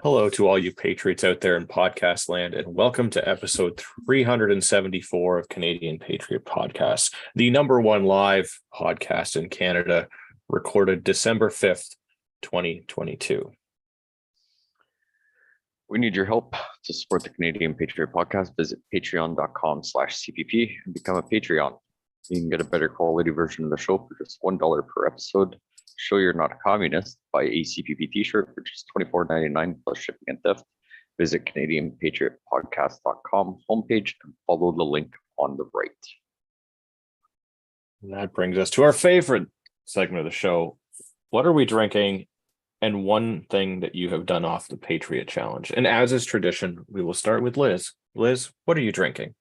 Hello to all you patriots out there in podcast land, and welcome to episode 374 of Canadian Patriot Podcasts, the number one live podcast in Canada, recorded December 5th, 2022. We need your help to support the Canadian Patriot Podcast. Visit patreon.com/CPP and become a Patreon. You can get a better quality version of the show for just $1 per episode. Show you're not a communist. Buy a CPP t-shirt for just $24.99 plus shipping and theft. Visit CanadianPatriotPodcast.com homepage and follow the link on the right. And that brings us to our favorite segment of the show. What are we drinking? And one thing that you have done off the Patriot Challenge. And as is tradition, we will start with Liz. Liz, what are you drinking?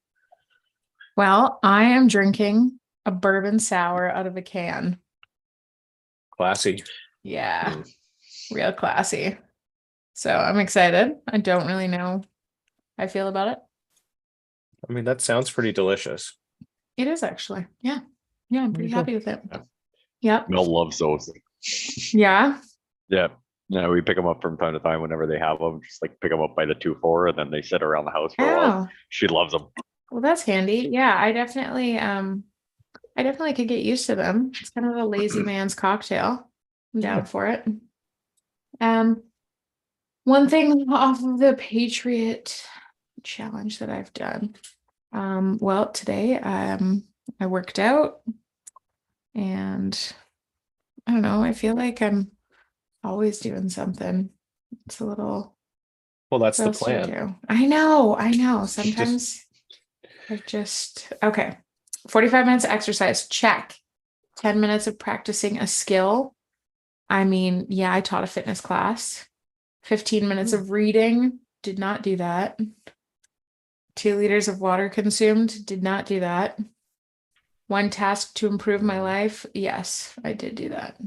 Well, I am drinking a bourbon sour out of a can. Classy. Yeah, real classy. So I'm excited. I don't really know how I feel about it. I mean, that sounds pretty delicious. It is actually. Yeah. Yeah, I'm pretty happy with it. Yeah. Yep. Mel loves those. Yeah. Yeah. No, we pick them up from time to time whenever they have them. Just like pick them up by the 2-4 and then they sit around the house for a while. Oh, She loves them. well, that's handy. Yeah, I definitely could get used to them. It's kind of a lazy man's cocktail. I'm down Yeah. for it. One thing off of the Patriot Challenge that I've done. Well, today I worked out and I don't know, I feel like I'm always doing something. It's a little Well, that's what the else do I plan. do? I know. Sometimes okay. 45 minutes of exercise, check. 10 minutes of practicing a skill. I mean, yeah, I taught a fitness class. 15 minutes of reading, did not do that. 2 liters of water consumed, did not do that. 1 task to improve my life, yes, I did do that.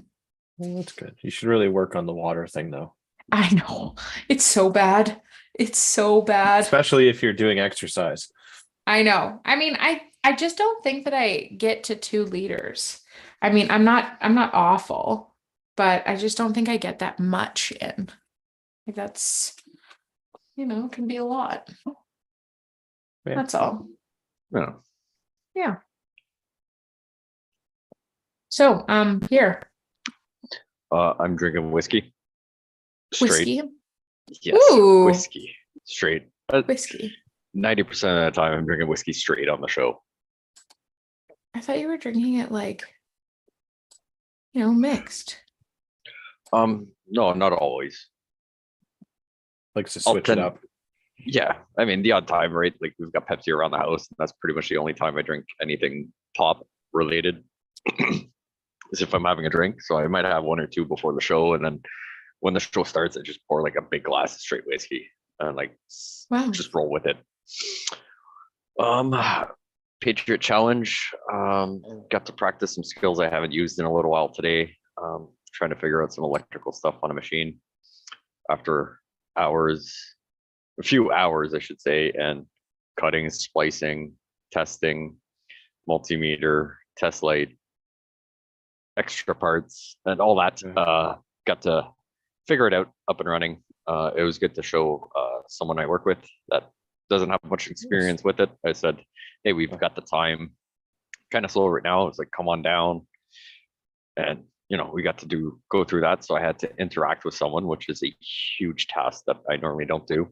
Well, that's good. You should really work on the water thing, though. I know, it's so bad. It's so bad. Especially if you're doing exercise. I know. I mean, I just don't think that I get to 2 liters. I mean, I'm not awful, but I just don't think I get that much in. Like that's, can be a lot. Yeah. That's all. Yeah. Yeah. So, here. I'm drinking whiskey. Straight. Whiskey. Yes. Ooh. Whiskey. Straight. Whiskey. 90% of the time I'm drinking whiskey straight on the show. I thought you were drinking it like, mixed. No, not always. Likes to I'll switch it tend- up. Yeah. I mean, the odd time, right? Like we've got Pepsi around the house. And that's pretty much the only time I drink anything pop related is if I'm having a drink. So I might have 1 or 2 before the show. And then when the show starts, I just pour like a big glass of straight whiskey and Wow. just roll with it. Patriot Challenge. Got to practice some skills I haven't used in a little while today. Trying to figure out some electrical stuff on a machine after a few hours, I should say, and cutting, splicing, testing, multimeter, test light, extra parts, and all that. Got to figure it out, up and running. It was good to show someone I work with that doesn't have much experience with it. I said, hey, we've got the time, kind of slow right now. It's like, come on down. And, we got to go through that. So I had to interact with someone, which is a huge task that I normally don't do.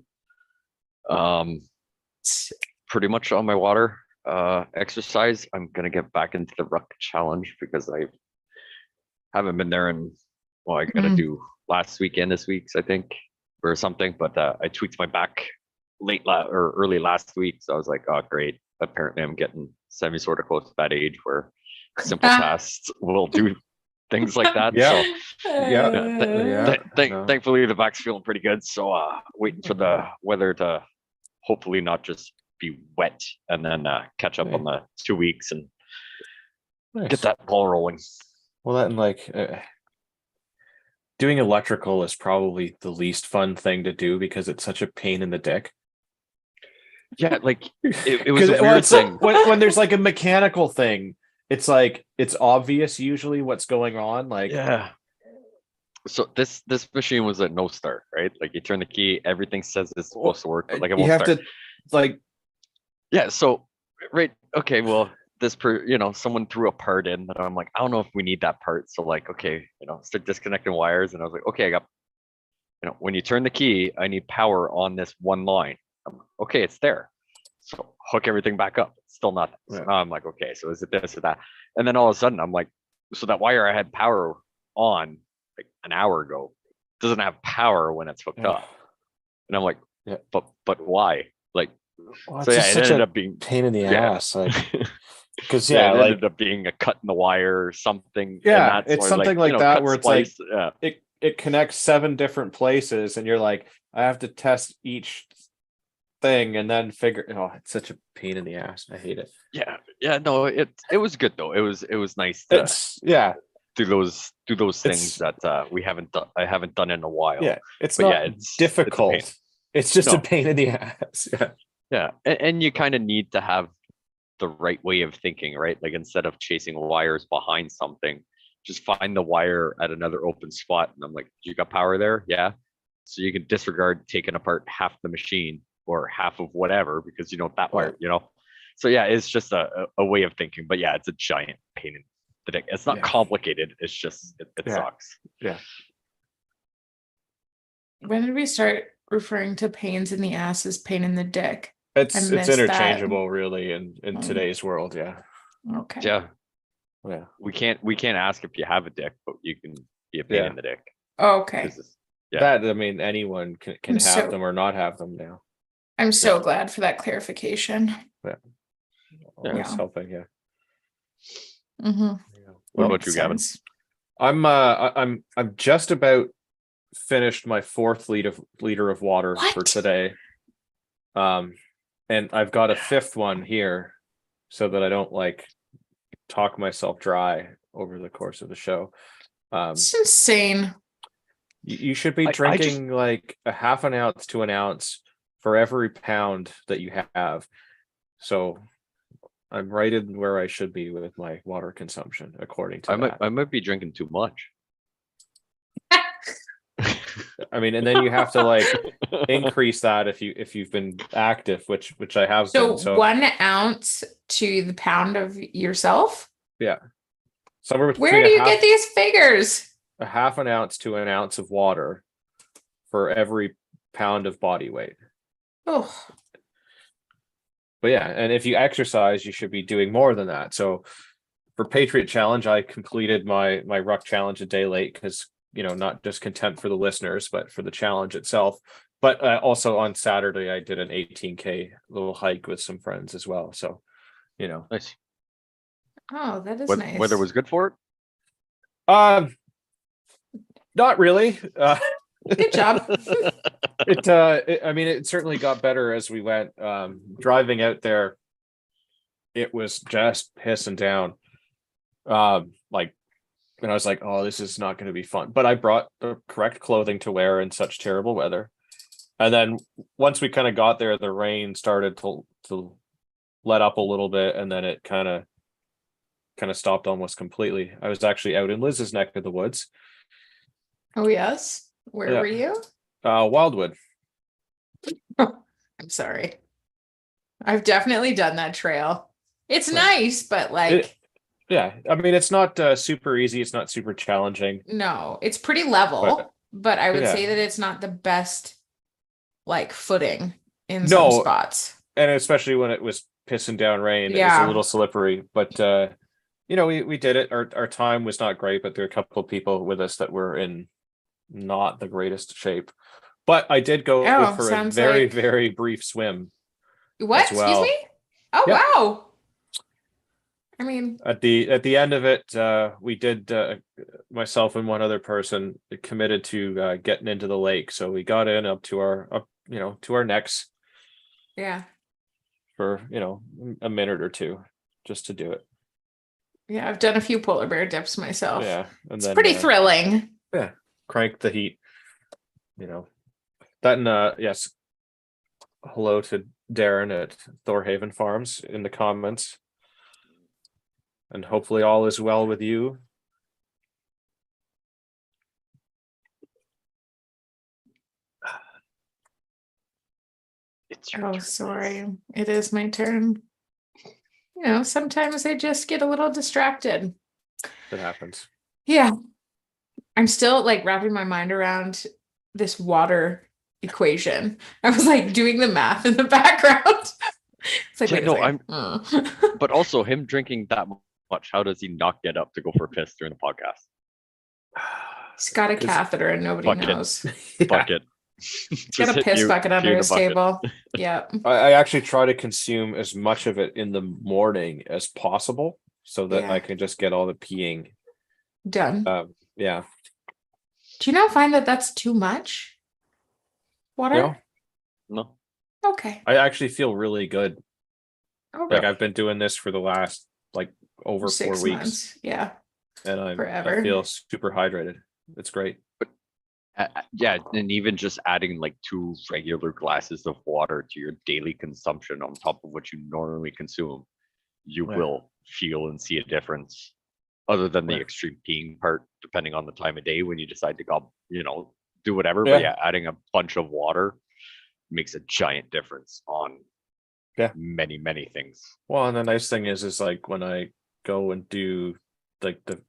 Pretty much on my water exercise. I'm going to get back into the ruck challenge because I haven't been there I got to do last weekend, this week's, I think, or something. But I tweaked my back early last week. So I was like, oh, great. Apparently I'm getting sort of close to that age where simple tasks will do things like that. Yeah. So Yeah. thankfully the back's feeling pretty good. So waiting for the weather to hopefully not just be wet and then catch up on the 2 weeks and Nice. get that ball rolling. Well, that and doing electrical is probably the least fun thing to do because it's such a pain in the dick. Yeah, like it was a 'Cause, weird it's like thing. when there's like a mechanical thing, it's like it's obvious usually what's going on. Like, Yeah. So this machine was at no start, right? Like you turn the key, everything says it's supposed to work, but like it You won't have start. to like Yeah, so right, okay, well, someone threw a part in that I'm like, I don't know if we need that part. So like, okay, start disconnecting wires, and I was like, okay, I got, when you turn the key, I need power on this one line. I'm like, okay, it's there. So hook everything back up. It's still nothing. So Yeah. now I'm like, okay, so is it this or that? And then all of a sudden I'm like, so that wire I had power on like an hour ago doesn't have power when it's hooked up. And I'm like, Yeah. but why? Like, well, it's so yeah, just it such ended a up being, pain in the yeah. ass. Like, because Yeah, yeah, it like ended up being a cut in the wire or something. And yeah, that's it's why something like that cut where it's like splice. Yeah. it connects 7 different places, and you're like, I have to test each thing and then figure. Oh, it's such a pain in the ass. I hate it. Yeah, no, it was good though. It was nice to It's yeah, do those things it's that I haven't done in a while. yeah, it's But not yeah, it's a pain. difficult. It's just a No, pain in the ass. Yeah. yeah, and you kind of need to have the right way of thinking, right? Like instead of chasing wires behind something, just find the wire at another open spot. And I'm like, you got power there? Yeah. So you can disregard taking apart half the machine or half of whatever because you know that wire, So yeah, it's just a way of thinking. But yeah, it's a giant pain in the dick. It's not Yeah. complicated. It's just it Yeah. sucks. Yeah. When did we start referring to pains in the ass as pain in the dick? It's missed that. interchangeable really in Mm. today's world. Yeah. Okay. Yeah. Yeah. We can't ask if you have a dick, but you can be a pain Yeah. in the dick. Okay. Yeah. That I mean anyone can I'm have so- them or not have them now. I'm so glad for that clarification. Always Yeah. helping, yeah. Mm-hmm. What about you, Gavin? I'm just about finished my 4th liter of water for What? today. And I've got a 5th one here so that I don't like talk myself dry over the course of the show. It's insane. You should be I just- drinking like a half an ounce to an ounce for every pound that you have. So I'm right in where I should be with my water consumption, according to that. I might be drinking too much. I mean, and then you have to like increase that if you've been active, which I have So been. So 1 ounce to the pound of yourself? somewhere between Where do you get these figures? a half an ounce to an ounce of water for every pound of body weight. Oh, But yeah, and if you exercise, you should be doing more than that. So for Patriot Challenge, I completed my ruck challenge a day late because not just content for the listeners, but for the challenge itself. But also on Saturday, I did an 18K little hike with some friends as well. So, Nice. oh, that is nice. Weather was good for it. Not really. Good job. I mean, it certainly got better as we went. Driving out there, it was just pissing down. And I was like, oh, this is not going to be fun. But I brought the correct clothing to wear in such terrible weather. And then once we kind of got there, the rain started to let up a little bit, and then it kind of stopped almost completely. I was actually out in Liz's neck of the woods. Oh, yes. Where Yeah. were you? Wildwood. I'm sorry. I've definitely done that trail. It's nice, but like, Yeah, I mean, it's not super easy. It's not super challenging. no, it's pretty level, but I would yeah. say that it's not the best like footing in No. some spots. And especially when it was pissing down rain, it was Yeah. a little slippery. But we did it. Our time was not great, but there were a couple of people with us that were in not the greatest shape. But I did go Oh, for a sounds very, like- very brief swim What? as well. Excuse me? Oh, Yeah. wow. I mean, At the end of it, we did myself and one other person committed to getting into the lake. So we got in up to our necks yeah. for a minute or two just to do it. Yeah, I've done a few polar bear dips myself. Yeah, and It's then pretty thrilling. crank the heat. That and yes. Hello to Darren at Thorhaven Farms in the comments. And hopefully all is well with you. It's your Oh, turn. sorry. It is my turn. Sometimes I just get a little distracted. That happens. Yeah. I'm still like wrapping my mind around this water equation. I was like doing the math in the background. It's like, Yeah, wait a no, second. But also him drinking that much, how does he not get up to go for a piss during the podcast? He's got a 'Cause- catheter and nobody Bucket. knows. Yeah. Bucket. He's got a piss pee bucket under in a his bucket. table. Yeah. I actually try to consume as much of it in the morning as possible so that Yeah. I can just get all the peeing. Done. Yeah. Do you not find that that's too much water? No, No. Okay. I actually feel really good. Oh, Like I've been doing this for the last like over 4 6 weeks, months. Yeah. and I Forever. feel super hydrated. It's great. Yeah, and even just adding like 2 regular glasses of water to your daily consumption on top of what you normally consume, you Yeah. will feel and see a difference. Other than the Yeah. extreme peeing part, depending on the time of day when you decide to go, do whatever. But yeah, adding a bunch of water makes a giant difference on many, many things. Well, and the nice thing is like when I go and do like the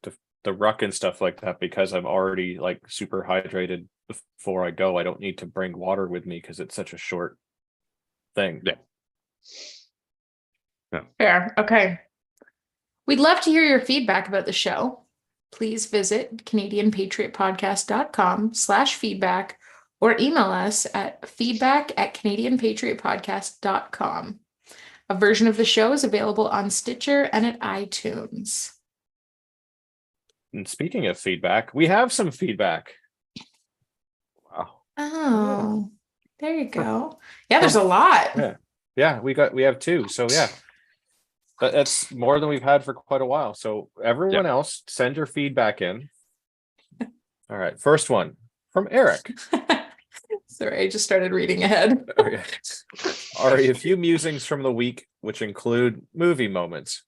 ruck and stuff like that, because I'm already like super hydrated before I go, I don't need to bring water with me because it's such a short thing. Yeah. Fair. Okay. We'd love to hear your feedback about the show. Please visit CanadianPatriotPodcast.com/feedback or email us at feedback@CanadianPatriotPodcast.com. A version of the show is available on Stitcher and at iTunes. And speaking of feedback, we have some feedback. Wow. Oh, there you go. Yeah, there's a lot. Yeah, we have 2. So yeah. That's more than we've had for quite a while. So everyone else, send your feedback in. All right. First one from Eric. Sorry, I just started reading ahead. Are a few musings from the week, which include movie moments.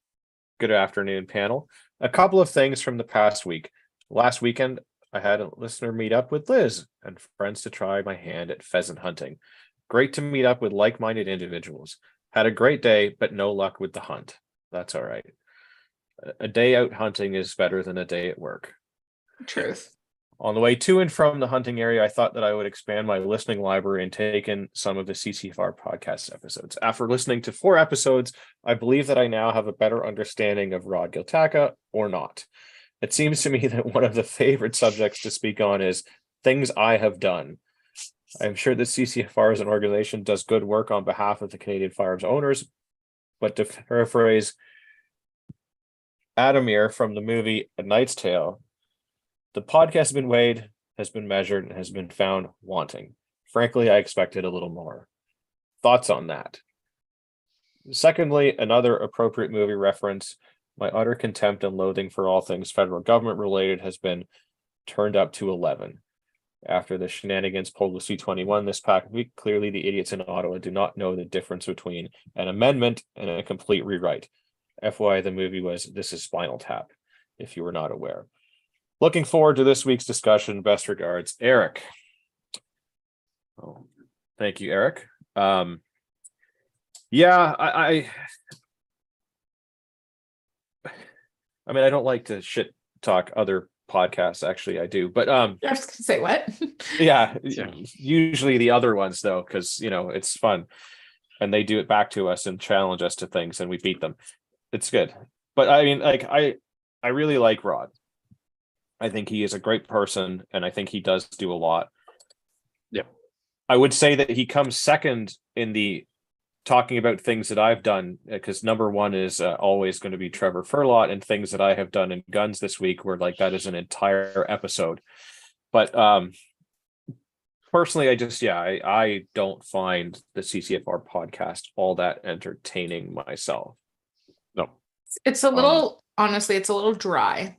Good afternoon, panel. A couple of things from the past week. Last weekend, I had a listener meet up with Liz and friends to try my hand at pheasant hunting. Great to meet up with like-minded individuals. Had a great day, but no luck with the hunt. That's all right. A day out hunting is better than a day at work. Truth. On the way to and from the hunting area, I thought that I would expand my listening library and take in some of the CCFR podcast episodes. After listening to 4 episodes, I believe that I now have a better understanding of Rod Giltaca, or not. It seems to me that one of the favorite subjects to speak on is things I have done. I'm sure that CCFR as an organization does good work on behalf of the Canadian firearms owners, but to paraphrase Adamir from the movie A Knight's Tale, the podcast has been weighed, has been measured, and has been found wanting. Frankly, I expected a little more. Thoughts on that? Secondly, another appropriate movie reference. My utter contempt and loathing for all things federal government related has been turned up to 11. After the shenanigans pulled with C-21 this past week, clearly the idiots in Ottawa do not know the difference between an amendment and a complete rewrite. FYI, the movie was This Is Spinal Tap, if you were not aware. Looking forward to this week's discussion. Best regards, Eric. Oh, thank you, Eric. Yeah, I mean, I don't like to shit talk other podcasts. Actually, I do, but I was gonna say what? yeah, Yeah. usually the other ones though, because it's fun, and they do it back to us and challenge us to things, and we beat them. It's good, but I mean, like I really like Rod. I think he is a great person, and I think he does do a lot. Yeah, I would say that he comes second in the talking about things that I've done, because number one is always going to be Trevor Furlot, and things that I have done in guns this week, where like that is an entire episode. But personally, I don't find the CCFR podcast all that entertaining myself. no, It's a little, honestly, it's a little dry.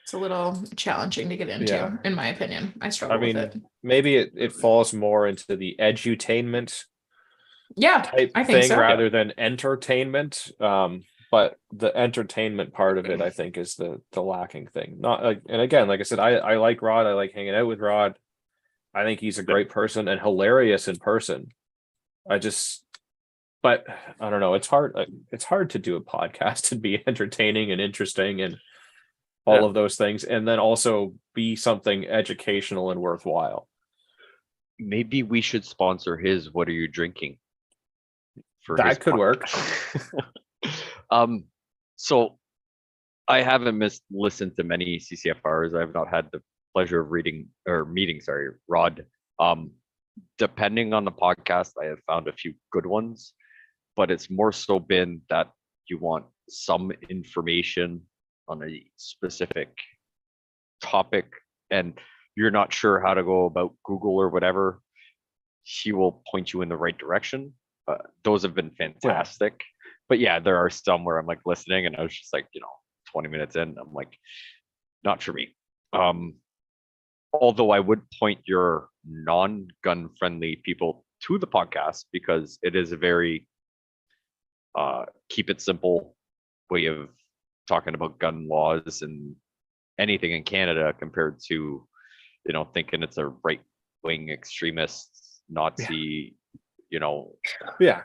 It's a little challenging to get into, Yeah. in my opinion. I struggle I mean, with it. maybe it falls more into the edutainment Yeah, type I think thing so. rather than entertainment. But the entertainment part of it, I think, is the lacking thing. Not like, and again, like I said, I like Rod. I like hanging out with Rod. I think he's a great person and hilarious in person. But I don't know. It's hard. It's hard to do a podcast and be entertaining and interesting and all of those things, and then also be something educational and worthwhile. Maybe we should sponsor his "What Are You Drinking?" for his That could work. So I haven't listened to many CCFRs. I've not had the pleasure of meeting, Rod. Depending on the podcast, I have found a few good ones, but it's more so been that you want some information on a specific topic and you're not sure how to go about Google or whatever. He will point you in the right direction. Those have been fantastic. But yeah, there are some where I'm like listening and I was just like, 20 minutes in, I'm like, not for me. Although I would point your non-gun friendly people to the podcast because it is a very keep it simple way of talking about gun laws and anything in Canada compared to, thinking it's a right-wing extremist Nazi, Yeah.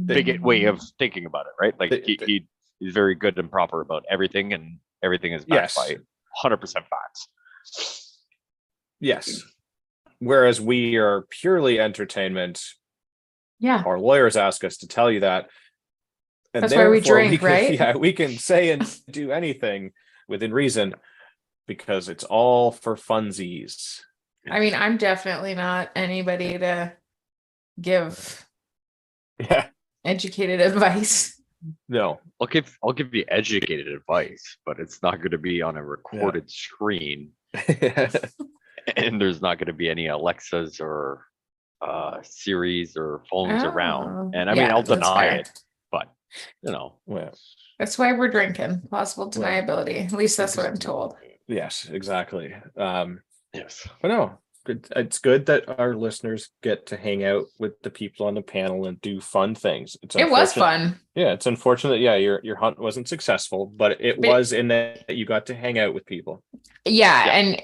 bigot way of thinking about it, right? Like he's very good and proper about everything, and everything is backed by 100% facts. Yes. Whereas we are purely entertainment. Yeah. Our lawyers ask us to tell you that. And that's why we drink, right? Yeah, we can say and do anything within reason because it's all for funsies. I mean, I'm definitely not anybody to give educated advice. No. I'll give you educated advice, but it's not going to be on a recorded screen. And there's not going to be any Alexas or Siris or phones around. And I mean, I'll deny it, but that's why we're drinking. Plausible deniability. At least that's what I'm told. Yes, exactly. Yes. But no, it's good that our listeners get to hang out with the people on the panel and do fun things. It was fun. Yeah, it's unfortunate. Yeah, your hunt wasn't successful, but it was in that you got to hang out with people. Yeah, and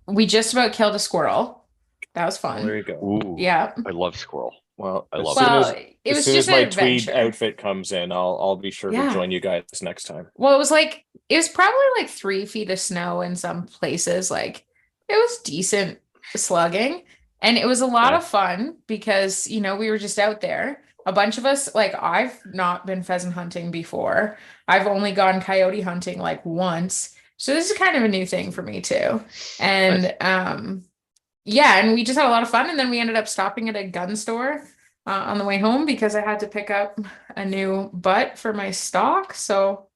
we just about killed a squirrel. That was fun. Well, there you go. Ooh, yeah, I love squirrel. Well, I love it. As soon as my tweed outfit comes in, I'll be sure to join you guys next time. Well, it was probably like 3 feet of snow in some places. Like it was decent slugging, and it was a lot of fun because we were just out there. A bunch of us, like I've not been pheasant hunting before. I've only gone coyote hunting like once. So this is kind of a new thing for me too. And and we just had a lot of fun. And then we ended up stopping at a gun store on the way home because I had to pick up a new butt for my stock. So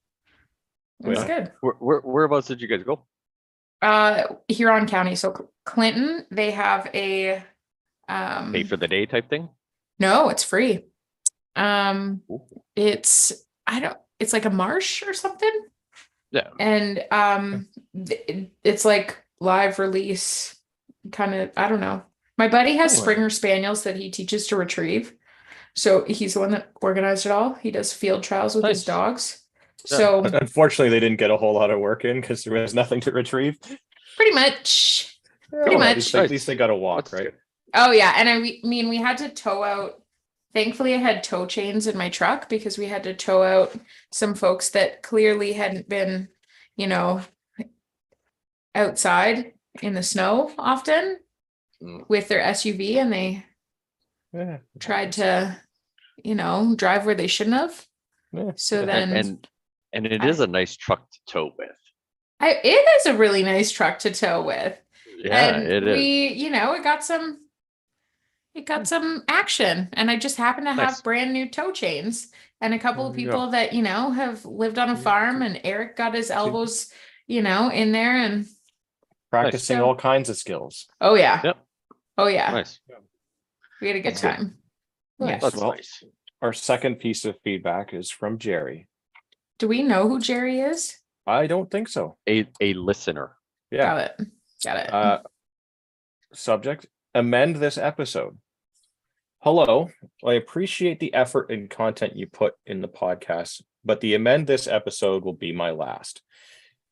it was good. Whereabouts did you guys go? Huron County. So Clinton, they have a pay for the day type thing. No, it's free. It's like a marsh or something. Yeah. And it's like live release kind of, I don't know. My buddy has Springer Spaniels that he teaches to retrieve. So he's the one that organized it all. He does field trials with his dogs. Yeah. So unfortunately they didn't get a whole lot of work in because there was nothing to retrieve. Pretty much. At least they got to walk, right? Oh yeah. And I mean, we had to tow out. Thankfully, I had tow chains in my truck because we had to tow out some folks that clearly hadn't been, outside in the snow often with their SUV, and they tried to, drive where they shouldn't have. Yeah. So then, and it is a nice truck to tow with. It is a really nice truck to tow with. Yeah, and it is. It got some action, and I just happen to have brand new tow chains and a couple of people that have lived on a farm, and Eric got his elbows in there and practicing all kinds of skills. Oh yeah. Yep. Oh yeah. Nice. We had a good time. Nice. That's well, nice. Our second piece of feedback is from Jerry. Do we know who Jerry is? I don't think so. A listener. Yeah. Got it. Subject: amend this episode. Hello, I appreciate the effort and content you put in the podcast, but the amend this episode will be my last.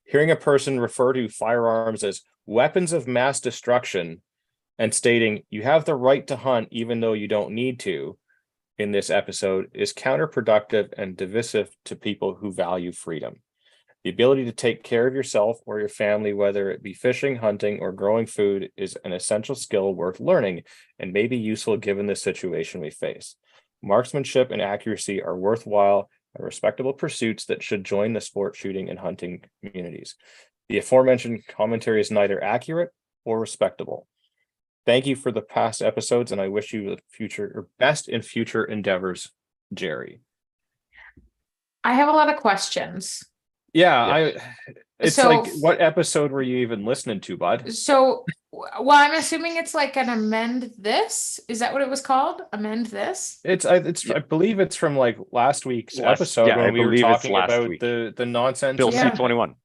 Hearing a person refer to firearms as weapons of mass destruction and stating you have the right to hunt even though you don't need to in this episode is counterproductive and divisive to people who value freedom. The ability to take care of yourself or your family, whether it be fishing, hunting, or growing food, is an essential skill worth learning and may be useful given the situation we face. Marksmanship and accuracy are worthwhile and respectable pursuits that should join the sport shooting and hunting communities. The aforementioned commentary is neither accurate or respectable. Thank you for the past episodes, and I wish you the future or best in future endeavors, Jerry. I have a lot of questions. Yeah, it's So- like, what episode were you even listening to, bud? So, well, I'm assuming it's like an amend this. Is that what it was called? Amend this? I believe it's from like last week's episode yeah, I when we were believe it's talking last about week. the nonsense. Bill Yeah. C-21.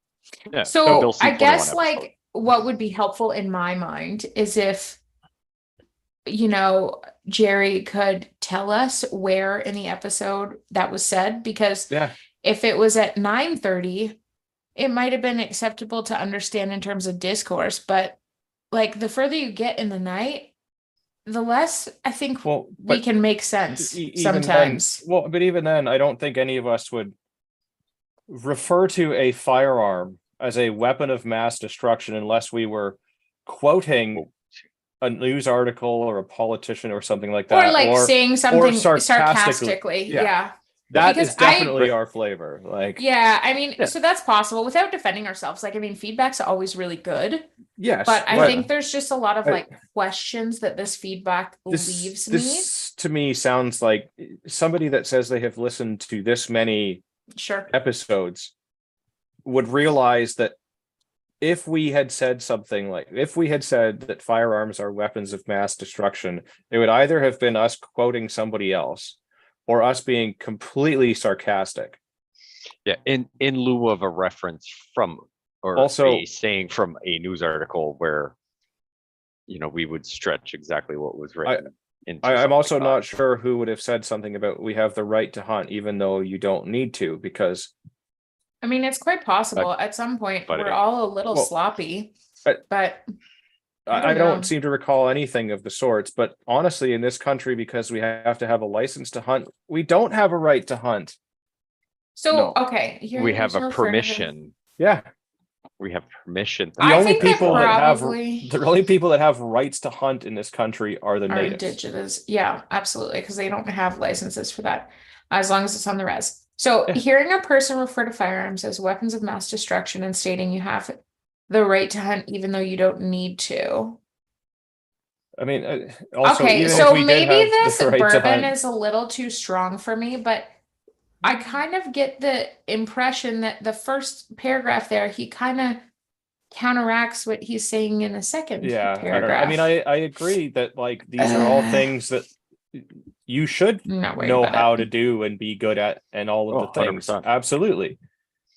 Yeah. So Bill I C-21 guess episode. like what would be helpful in my mind is if, Jerry could tell us where in the episode that was said, because Yeah, if it was at 9:30, it might have been acceptable to understand in terms of discourse, but like the further you get in the night, the less I think well, we but can make sense even then- sometimes. but even then, I don't think any of us would refer to a firearm as a weapon of mass destruction unless we were quoting a news article or a politician or something like that, Or like saying something sarcastically. sarcastically. Yeah. Yeah. that because is definitely our flavor. Like, Yeah. I mean, Yeah. so that's possible without defending ourselves. Like, I mean, feedback's always really good, yes, but I but think there's just a lot of I- like questions that this feedback leaves me. this to me sounds like somebody that says they have listened to this many Sure. episodes would realize that if we had said that firearms are weapons of mass destruction, it would either have been us quoting somebody else or us being completely sarcastic. Yeah, in lieu of a reference from, or Also- a saying from a news article where, we would stretch exactly what was written. Into I'm something also like not that. sure who would have said something about we have the right to hunt, even though you don't need to, because I mean, it's quite possible at some point but we're it- all a little well, sloppy, but- but I don't don't know. seem to recall anything of the sorts. But honestly, in this country, because we have to have a license to hunt, we don't have a right to hunt. so No. okay. We have a here's permission. Yeah. We have permission. The I only think that people that have probably- the only people that have rights to hunt in this country are the Are natives. indigenous. Yeah, absolutely. Because they don't have licenses for that, as long as it's on the res. So Yeah. hearing a person refer to firearms as weapons of mass destruction and stating you have the right to hunt even though you don't need to. I mean, also, Okay, even so if we did maybe have this the right to bourbon hunt- is a little too strong for me, but I kind of get the impression that the first paragraph there, he kind of counteracts what he's saying in the second yeah, I don't know. paragraph. I mean, I agree that like these are all things that you should I'm not worried know about how it. to do and be good at, and all of Oh, the things. 100%. Absolutely.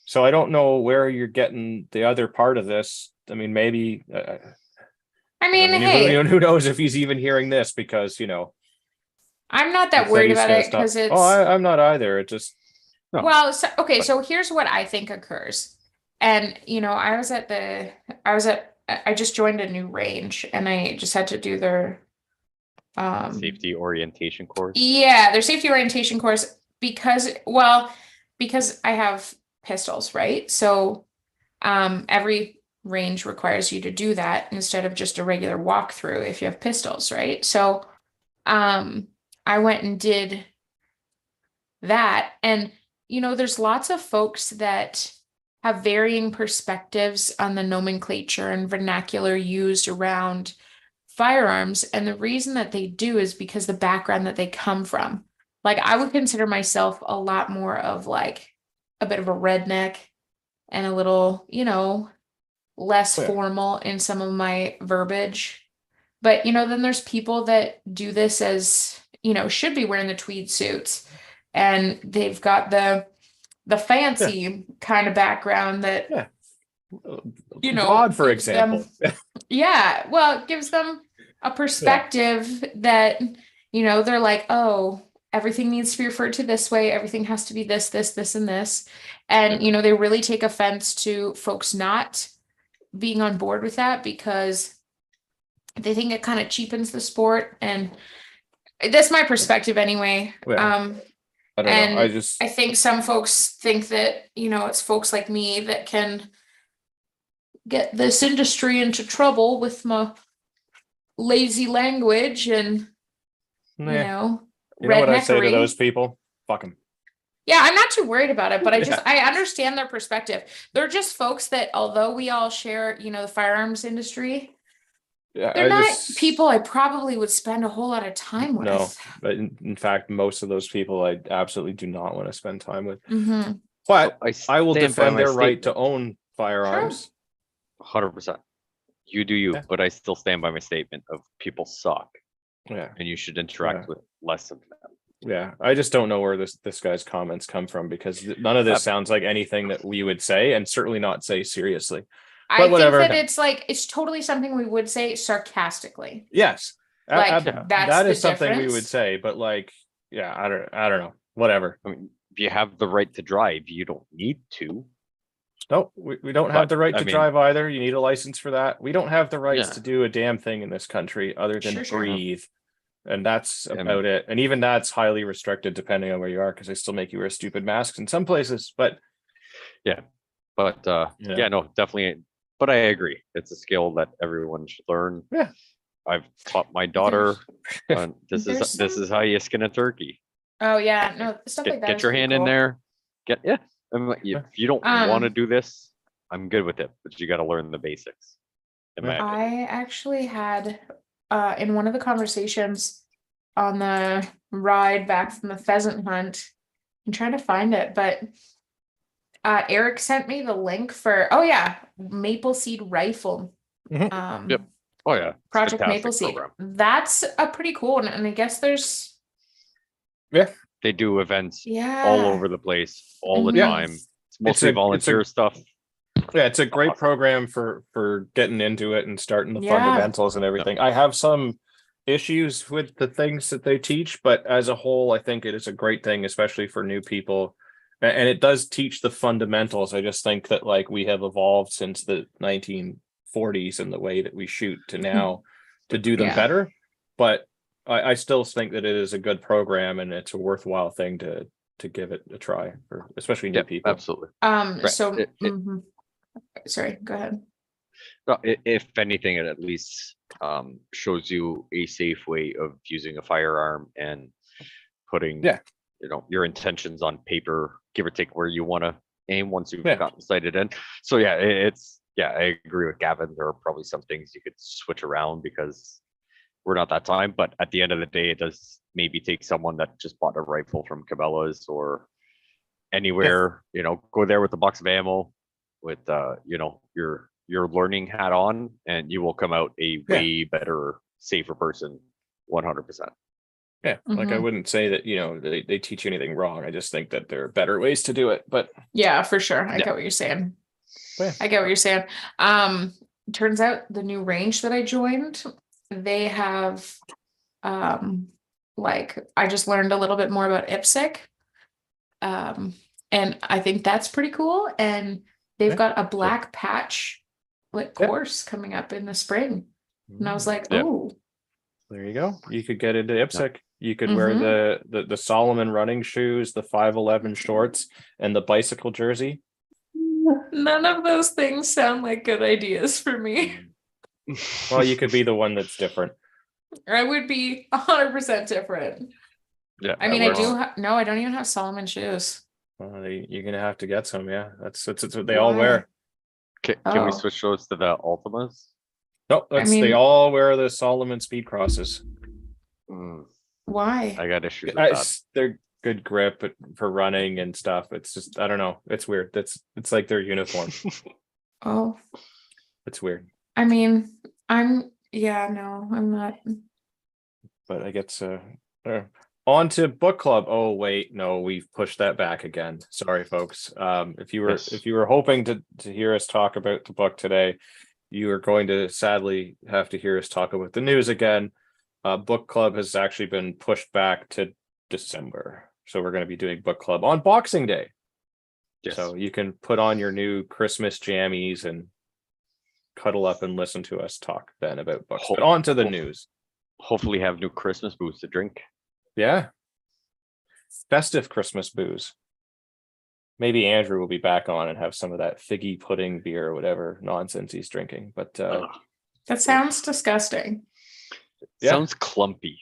So I don't know where you're getting the other part of this. I mean, maybe. I mean, who- hey, who knows if he's even hearing this, because I'm not he that said worried he's about gonna it stop. because it's Oh, I'm not either. It just No. well, so, okay, But- so here's what I think occurs. And I just joined a new range and I just had to do their Safety orientation course. yeah, their safety orientation course because I have pistols, right? So every range requires you to do that instead of just a regular walkthrough if you have pistols, right? So I went and did that, and there's lots of folks that have varying perspectives on the nomenclature and vernacular used around firearms, and the reason that they do is because the background that they come from. Like, I would consider myself a lot more of like a bit of a redneck and a little, less Yeah. formal in some of my verbiage. But, then there's people that do this as, should be wearing the tweed suits, and they've got the fancy kind of background that, God, for gives them- example. yeah, well, it gives them a perspective that, they're like, oh, everything needs to be referred to this way. Everything has to be this, this, and this. And, they really take offense to folks not being on board with that because they think it kind of cheapens the sport. And, That's my perspective anyway. Yeah. I don't know. I And just I think some folks think that, it's folks like me that can get this industry into trouble with my lazy language and, you know what I say to redneckery. those people? Fuck them. Yeah, I'm not too worried about it, but Yeah. I understand their perspective. They're just folks that, although we all share, the firearms industry, Yeah, they're not people I probably would spend a whole lot of time with. No, but in fact, most of those people I absolutely do not want to spend time with. Mhm. But I will stand by defend my their right to statement. own firearms. 100%. You do you, Yeah. but I still stand by my statement of people suck, Yeah, and you should interact Yeah. with less of them. yeah. I just don't know where this guy's comments come from because none of this sounds like anything that we would say, and certainly not say seriously. I whatever. think that it's totally something we would say sarcastically. Yes, Like, that that's is the something we difference. would say, but like, yeah, I don't know. Whatever. I mean, if you have the right to drive, you don't need to. No, we don't have But, the right I to mean- drive either. You need a license for that. We don't have the rights Yeah. to do a damn thing in this country other than Sure. breathe. And that's And- about it. And even that's highly restricted depending on where you are, because they still make you wear stupid masks in some places. But But Yeah. yeah, no, definitely. But I agree, it's a skill that everyone should learn. Yeah. I've taught my daughter. This there's is how you skin a turkey. Oh yeah, no, stuff like that. Get is your pretty hand in cool. there. If you don't want to Um, do this, I'm good with it. But you got to learn the basics. In my opinion. I actually had in one of the conversations on the ride back from the pheasant hunt. I'm trying to find it, but Eric sent me the link for Maple Seed Rifle. Mhm. Yep. Oh yeah, it's a Project fantastic Maple Seed. program. That's a pretty cool one, and I guess there's They do events yeah all over the place all the Mhm. time. It's mostly a- it's a- volunteer stuff. yeah, it's a great Awesome. program for getting into it and starting the Yeah. fundamentals and everything. I have some issues with the things that they teach, but as a whole, I think it is a great thing, especially for new people. And it does teach the fundamentals. I just think that like we have evolved since the 1940s in the way that we shoot to now to do them Yeah. better. But I still think that it is a good program and it's a worthwhile thing to give it a try for especially new Yeah, people. absolutely. so It- mhm. Sorry, go ahead. No, if anything, it at least shows you a safe way of using a firearm and putting Yeah. your intentions on paper, give or take where you want to aim once you've Yeah. gotten sighted in. So yeah, I agree with Gavin. There are probably some things you could switch around because we're not that time. But at the end of the day, it does maybe take someone that just bought a rifle from Cabela's or anywhere, go there with a box of ammo with your learning hat on, and you will come out a way better, safer person, 100%. Yeah, like I wouldn't say that, they teach you anything wrong. I just think that there are better ways to do it. But Yeah, for sure. I Yeah. get what you're saying. Yeah. I get what you're saying. Turns out the new range that I joined, they have I just learned a little bit more about IPSC. And I think that's pretty cool. And they've Yeah. got a black patch Yeah. course coming up in the spring. And I was like, Yeah. oh, there you go. You could get into IPSC. You could wear the Solomon running shoes, the 511 shorts, and the bicycle jersey. none of those things sound like good ideas for me. Well, you could be the one that's different. I would be 100% different. Yeah, I that mean, I works. do. No, I don't even have Solomon shoes. You're gonna have to get some. Yeah, that's what they all wear. Can Oh. we switch those to the Ultimas? No, they mean- all wear the Solomon speed crosses. Mm, Why? I got issues with that. They're good grip for running and stuff. It's just I don't know. It's weird. It's like their uniform. Oh, It's weird. I mean, I'm not. But I guess on to book club. Oh wait, no, we've pushed that back again. Sorry, folks. If you were hoping to hear us talk about the book today, you are going to sadly have to hear us talk about the news again. Book club has actually been pushed back to December, so we're going to be doing book club on Boxing Day. Yes. So you can put on your new Christmas jammies and cuddle up and listen to us talk then about books. But on to the news. Hopefully have new Christmas booze to drink Yeah. Festive Christmas booze. Maybe Andrew will be back on and have some of that figgy pudding beer or whatever nonsense he's drinking. But Ugh. That sounds disgusting. Yeah. Sounds clumpy.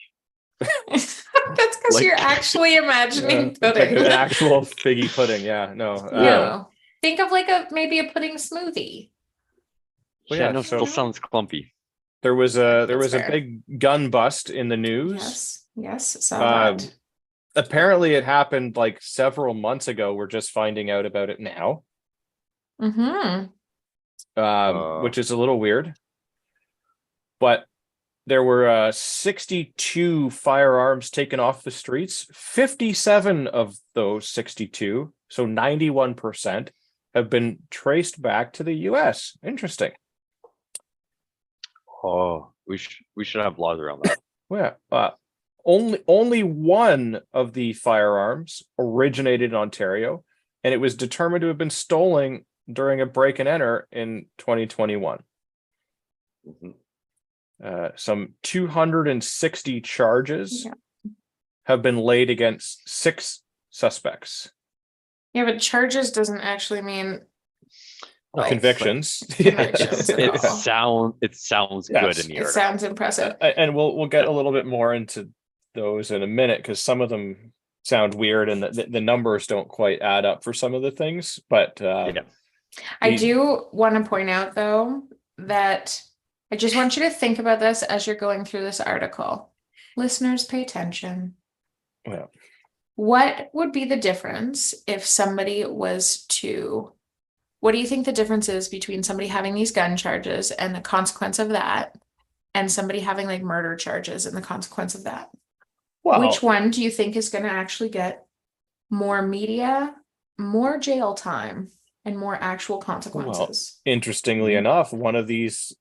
That's because Like- you're actually imagining it's like pudding. an actual figgy pudding. Yeah, no. No. Think of like maybe a pudding smoothie. Well, Yeah, yeah, no, so- still sounds clumpy. There was a That's fair. big gun bust in the news. Yes, saw Um, that. Apparently it happened like several months ago. We're just finding out about it now. Mm-hmm. Which is a little weird. But there were 62 firearms taken off the streets. 57 of those 62, so 91%, have been traced back to the US. Interesting. Oh, we should have laws around that. Well, only one of the firearms originated in Ontario, and it was determined to have been stolen during a break and enter in 2021. Mhm. Some 260 charges Yeah. have been laid against 6 suspects. Yeah, but charges doesn't actually mean like, Convictions. Convictions at all. It sounds Yes. good in the It article. sounds impressive. And we'll get a little bit more into those in a minute because some of them sound weird and the numbers don't quite add up for some of the things. But Yeah. I the- do want to point out though that I just want you to think about this as you're going through this article. Listeners, pay attention. Yeah. What would be the difference if somebody was to, what do you think the difference is between somebody having these gun charges and the consequence of that, and somebody having like murder charges and the consequence of that? well, Which one do you think is going to actually get more media, more jail time, and more actual consequences? interestingly enough, one of these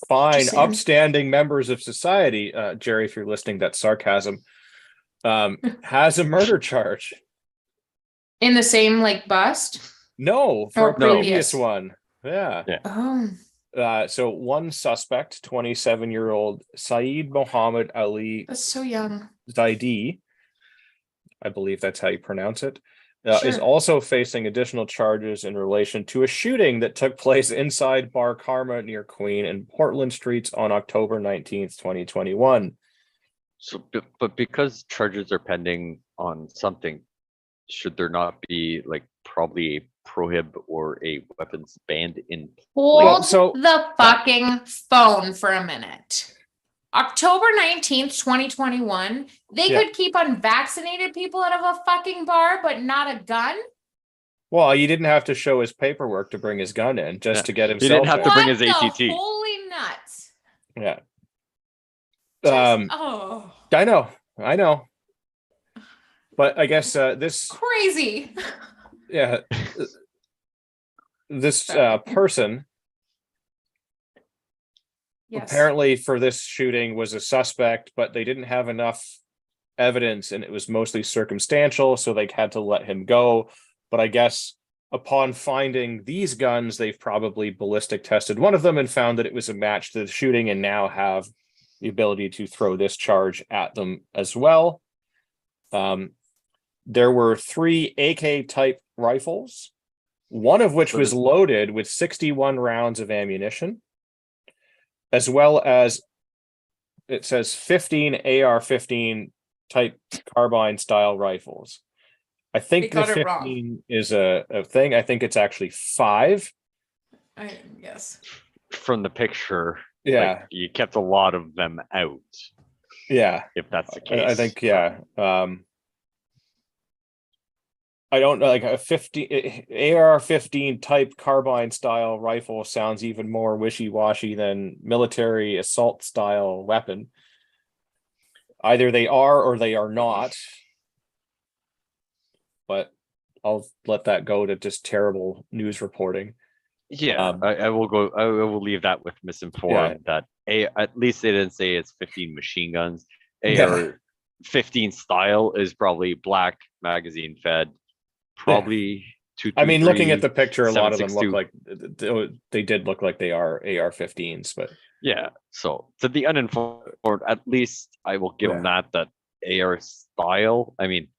fine, Just saying. upstanding members of society, Jerry, if you're listening, that's sarcasm, has a murder charge. In the same like bust? No, for Or a previous previous. one. Yeah. Oh, So one suspect, 27-year-old Saeed Mohammed Ali that's so young. Zaidi, I believe that's how you pronounce it, is Sure. also facing additional charges in relation to a shooting that took place inside Bar Karma near Queen and Portland Streets on October 19th, 2021. So, but because charges are pending on something, should there not be like probably a prohib or a weapons ban in? Hold so- the fucking phone for a minute. October 19th, 2021, they Yeah. could keep unvaccinated people out of a fucking bar, but not a gun? Well, he didn't have to show his paperwork to bring his gun in just Yeah. to get He himself didn't have to in. bring his What the ATT. Holy nuts. Yeah. Just- I know. But I guess this crazy. yeah this Sorry. person Yes. apparently for this shooting was a suspect, but they didn't have enough evidence and it was mostly circumstantial, so they had to let him go. But I guess upon finding these guns, they've probably ballistic tested one of them and found that it was a match to the shooting and now have the ability to throw this charge at them as well. There were 3 AK type rifles, one of which was loaded with 61 rounds of ammunition, as well as it says 15 AR-15 type carbine style rifles. I think They the got it wrong. 15 is a thing. I think it's actually 5. Yes. From the picture, Yeah, like, you kept a lot of them out, yeah. if that's the case. I think, yeah. I don't know, like a AR-15 type carbine style rifle sounds even more wishy-washy than military assault style weapon. Either they are or they are not. But I'll let that go to just terrible news reporting. Yeah, I will go. I will leave that with misinformed. That at least they didn't say it's 15 machine guns. AR 15 style is probably black magazine fed. Probably two. I mean, looking at the picture, a lot of them 7.62. look like they did look like they are AR-15s, but Yeah. So to the uninformed, at least I will give them that AR style. I mean,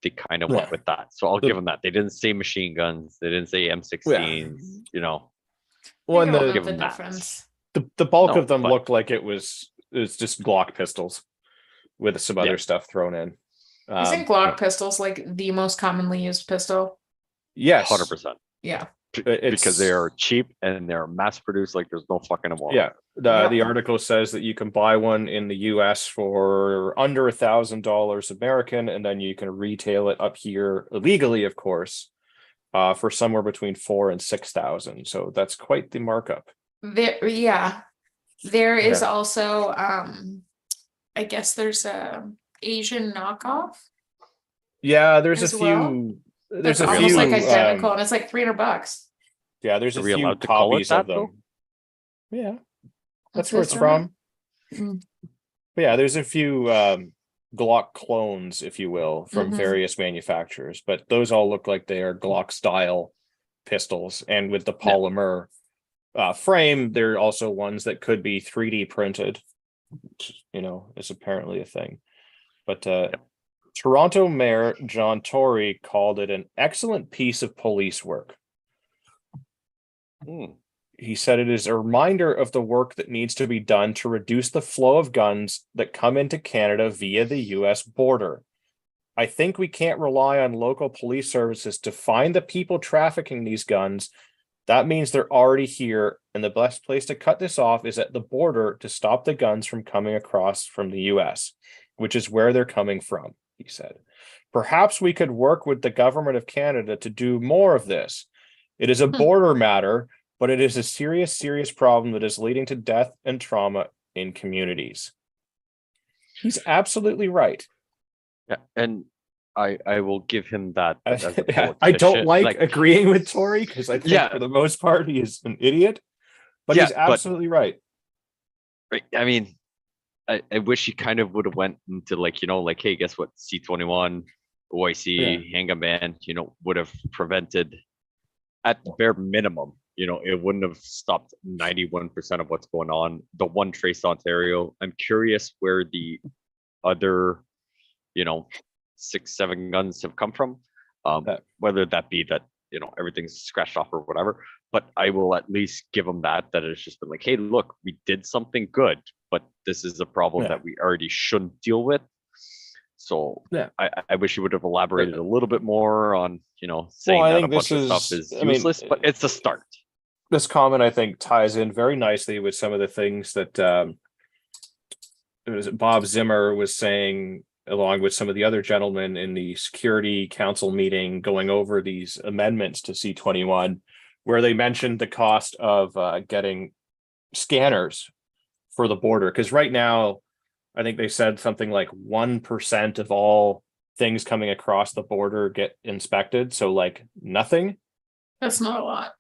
they kind of went Yeah. with that. So I'll The- give them that. They didn't say machine guns. They didn't say M16s. You know, Well, You and don't know give the them that. difference. the bulk No, of them but- looked like it was just Glock pistols with some other Yeah. stuff thrown in. Isn't Glock pistols like the most commonly used pistol? Yes, 100%. Yeah. Because they are cheap and they're mass produced. Like there's no fucking tomorrow. Yeah, Yeah. the article says that you can buy one in the U.S. for under $1,000 American, and then you can retail it up here illegally, of course, for somewhere between 4,000 and 6,000. So that's quite the markup. There is Yeah. also I guess there's a Asian knockoff Yeah, there's As a well? few. that's There's a almost few. like identical, um, and it's like $300. yeah, there's Are a we few allowed to call it copies of that, though? them. Yeah, That's that's where what it's it's from. Mm. But yeah, there's a few Glock clones, if you will, from Mhm. various manufacturers, but those all look like they are Glock style pistols. And with the polymer frame, there are also ones that could be 3D printed, which, is apparently a thing. But Toronto Mayor John Tory called it an excellent piece of police work. Hmm. He said it is a reminder of the work that needs to be done to reduce the flow of guns that come into Canada via the US border. I think we can't rely on local police services to find the people trafficking these guns. That means they're already here, and the best place to cut this off is at the border to stop the guns from coming across from the US, which is where they're coming from, he said. Perhaps we could work with the government of Canada to do more of this. It is a border matter, but it is a serious, serious problem that is leading to death and trauma in communities. He's absolutely right. Yeah, and I will give him that. As a I don't politician. like agreeing with Tory because I think Yeah. for the most part he is an idiot, but Yeah, he's but- absolutely right. I mean, I wish he kind of would have went into like, hey, guess what? C21, OIC, handgun ban, would have prevented at the bare minimum. It wouldn't have stopped 91% of what's going on. The one Trace Ontario. I'm curious where the other, 6-7 guns have come from. Whether that be that, everything's scratched off or whatever. But I will at least give them that it's just been like, hey, look, we did something good, but this is a problem that we already shouldn't deal with. So I wish you would have elaborated a little bit more on, saying I that a think bunch this of stuff is- is I mean, useless, but it's a start. This comment, I think, ties in very nicely with some of the things that Bob Zimmer was saying, along with some of the other gentlemen in the Security Council meeting, going over these amendments to C21, where they mentioned the cost of getting scanners for the border. Because right now, I think they said something like 1% of all things coming across the border get inspected. So like nothing. That's not a lot.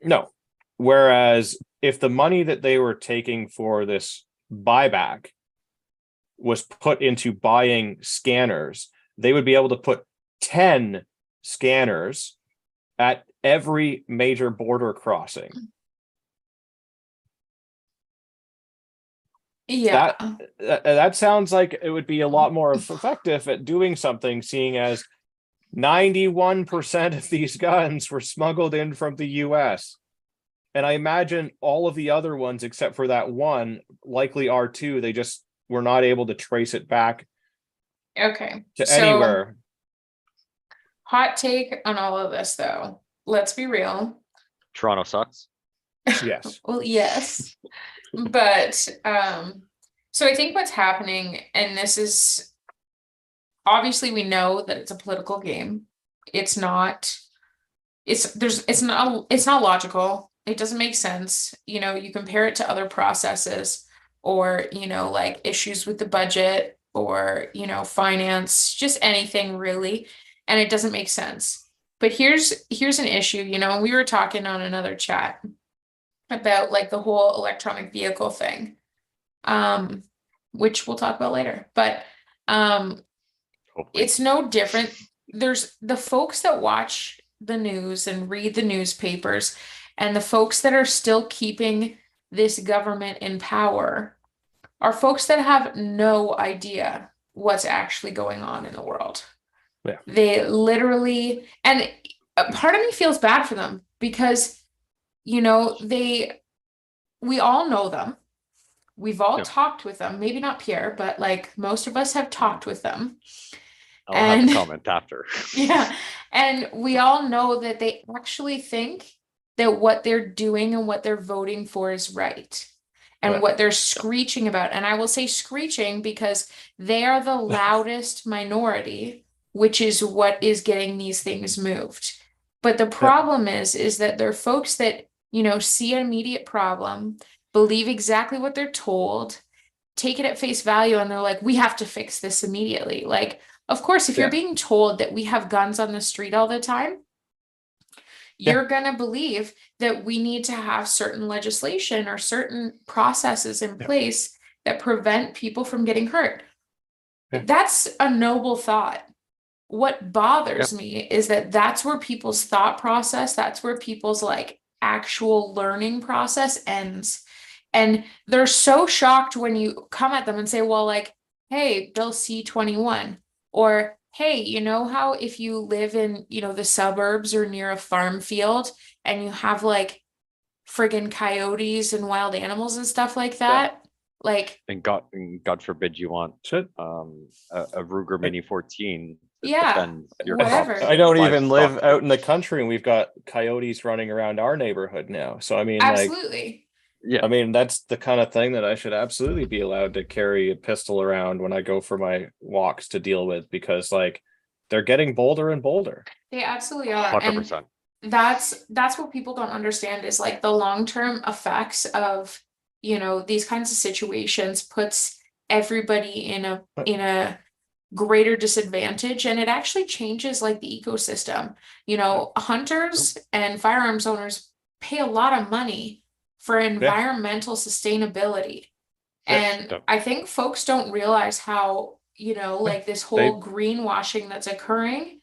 No. Whereas if the money that they were taking for this buyback was put into buying scanners, they would be able to put 10 scanners at every major border crossing. Yeah. That sounds like it would be a lot more effective at doing something, seeing as 91% of these guns were smuggled in from the US. And I imagine all of the other ones, except for that one, likely are too. They just were not able to trace it back Okay. to So, anywhere. hot take on all of this, though. Let's be real. Toronto sucks. Yes. Well, yes. But so I think what's happening, and this is obviously we know that it's a political game. It's not logical. It doesn't make sense. You compare it to other processes or, like issues with the budget or, finance, just anything really. And it doesn't make sense. But here's an issue, we were talking on another chat about like the whole electronic vehicle thing, which we'll talk about later. But Hopefully. it's no different. There's the folks that watch the news and read the newspapers, and the folks that are still keeping this government in power are folks that have no idea what's actually going on in the world. Yeah. They literally, and a part of me feels bad for them because, you know, we all know them. We've all Yeah. talked with them. Maybe not Pierre, but like most of us have talked with them. I'll have And a comment after. yeah, and we all know that they actually think that what they're doing and what they're voting for is right. And Yeah. what they're screeching about. And I will say screeching because they are the loudest minority, which is what is getting these things moved. But the problem is that they're folks that, you know, see an immediate problem, believe exactly what they're told, take it at face value, and they're like, we have to fix this immediately. Like, of course, if you're Yeah. being told that we have guns on the street all the time, you're going to believe that we need to have certain legislation or certain processes in place that prevent people from getting hurt. Yeah. That's a noble thought. What bothers me is that that's where people's thought process, that's where people's like actual learning process ends. And they're so shocked when you come at them and say, well, like, hey, Bill C-21, or hey, you know how if you live in, you know, the suburbs or near a farm field and you have like friggin' coyotes and wild animals and stuff like that, like, And God forbid you want Shit. a Ruger Mini 14 to Yeah, defend your whatever. crops I don't and even live livestock. out in the country, and we've got coyotes running around our neighborhood now. So I mean, like, Absolutely. Yeah, I mean, that's the kind of thing that I should absolutely be allowed to carry a pistol around when I go for my walks to deal with, because like they're getting bolder and bolder. They absolutely are. And 100%. that's what people don't understand is like the long-term effects of, you know, these kinds of situations puts everybody in a greater disadvantage, and it actually changes like the ecosystem. You know, hunters and firearms owners pay a lot of money for environmental sustainability. And Yeah. I think folks don't realize how, you know, like this whole greenwashing that's occurring,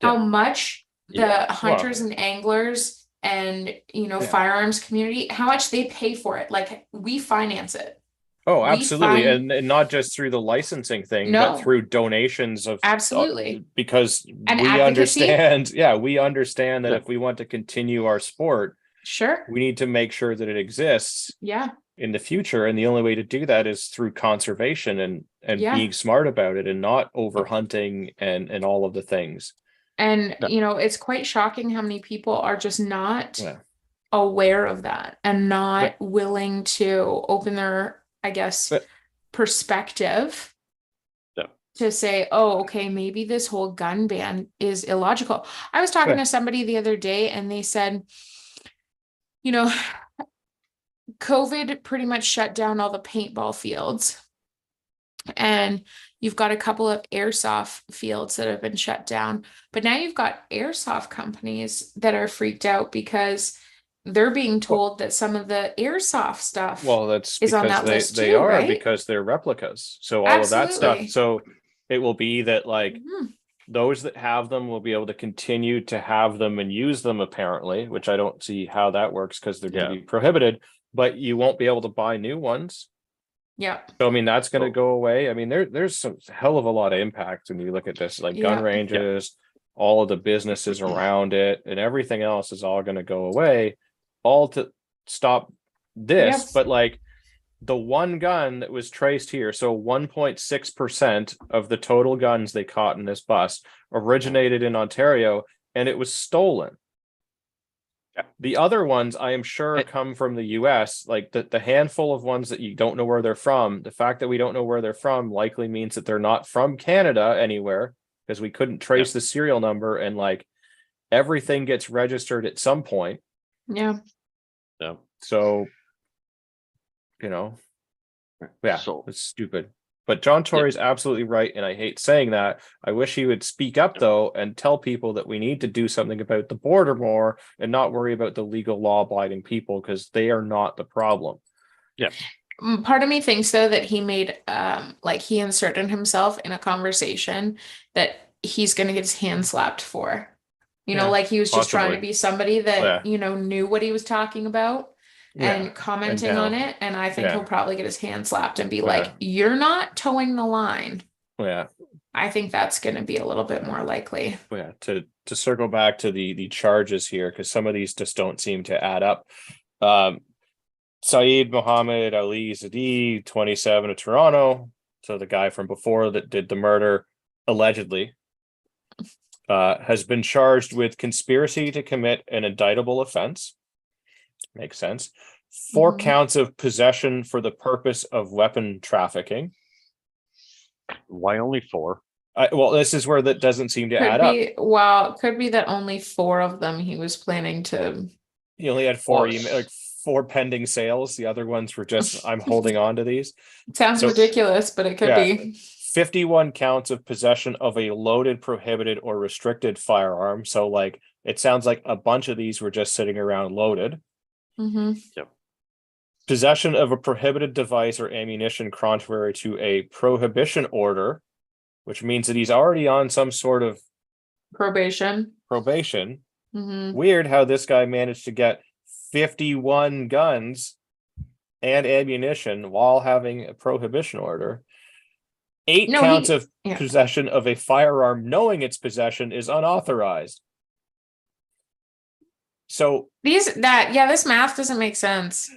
how much the hunters and anglers and, you know, firearms community, how much they pay for it. Like we finance it. Oh, We absolutely. find- And not just through the licensing thing, No. but through donations of Absolutely. because And we advocacy. understand, we understand that Yeah. if we want to continue our sport, Sure. we need to make sure that it exists Yeah. in the future. And the only way to do that is through conservation and Yeah. being smart about it and not over hunting and all of the things. And, Yeah. you know, it's quite shocking how many people are just not Yeah. aware of that and not willing to open their, I guess, perspective to say, oh, okay, maybe this whole gun ban is illogical. I was talking to somebody the other day and they said, you know, COVID pretty much shut down all the paintball fields. And you've got a couple of airsoft fields that have been shut down. But now you've got airsoft companies that are freaked out because they're being told that some of the airsoft stuff that's is on because that list they too, are, right? because they're replicas. So all of that stuff. Absolutely. So it will be that like Mhm. those that have them will be able to continue to have them and use them, apparently, which I don't see how that works because they're going to be prohibited, but you won't be able to buy new ones. Yeah. So I mean, that's going to go away. I mean, there's some hell of a lot of impact when you look at this, like gun ranges, all of the businesses around it, and everything else is all going to go away, all to stop this. Yes. But like the one gun that was traced here, so 1.6% of the total guns they caught in this bus originated in Ontario, and it was stolen. The other ones, I am sure, come from the US. Like the handful of ones that you don't know where they're from, the fact that we don't know where they're from likely means that they're not from Canada anywhere, because we couldn't trace the serial number, and like everything gets registered at some point. Yeah. So, you know, So it's stupid. But John Tory is absolutely right, and I hate saying that. I wish he would speak up, though, and tell people that we need to do something about the border more and not worry about the legal law-abiding people, because they are not the problem. Yeah. Part of me thinks, though, that he made, like he inserted himself in a conversation that he's going to get his hand slapped for. You know, like he was just trying to be somebody that, you know, knew what he was talking about. And commenting on it, and I think he'll probably get his hand slapped and be like, you're not towing the line. Yeah. I think that's going to be a little bit more likely. Yeah. To circle back to the charges here, because some of these just don't seem to add up. Saeed Mohammed Ali Zadie, 27 of Toronto. So the guy from before that did the murder, allegedly, has been charged with conspiracy to commit an indictable offense. Makes sense. 4 Mhm. counts of possession for the purpose of weapon trafficking. Why only 4? Well, this is where that doesn't seem to add up. Could be that only 4 of them he was planning to. He only had 4 Well, like 4 pending sales. The other ones were just, I'm holding on to these. Sounds So- ridiculous, but it could Yeah. be. 51 counts of possession of a loaded, prohibited, or restricted firearm. So, like, it sounds like a bunch of these were just sitting around loaded. Hmm. Possession of a prohibited device or ammunition contrary to a prohibition order, which means that he's already on some sort of Probation. probation. Hmm. Weird how this guy managed to get 51 guns and ammunition while having a prohibition order. 8 No, counts he- of yeah. possession of a firearm knowing its possession is unauthorized. So This math doesn't make sense.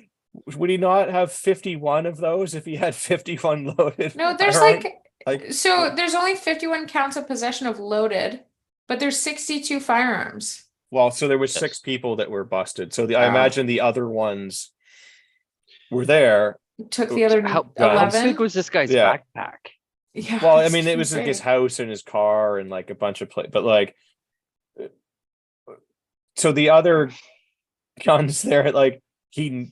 would he not have 51 of those if he had 51 loaded? No, there's firearm? so there's only 51 counts of possession of loaded, but there's 62 firearms. Well, so there was Yes. 6 people that were busted. So I Oh. imagine the other ones were there. Took the other How 11. big was this guy's Yeah. backpack? Yeah, Well, I it's mean, it was like his insane. house and his car and like a bunch of but like, so the other guns there, like he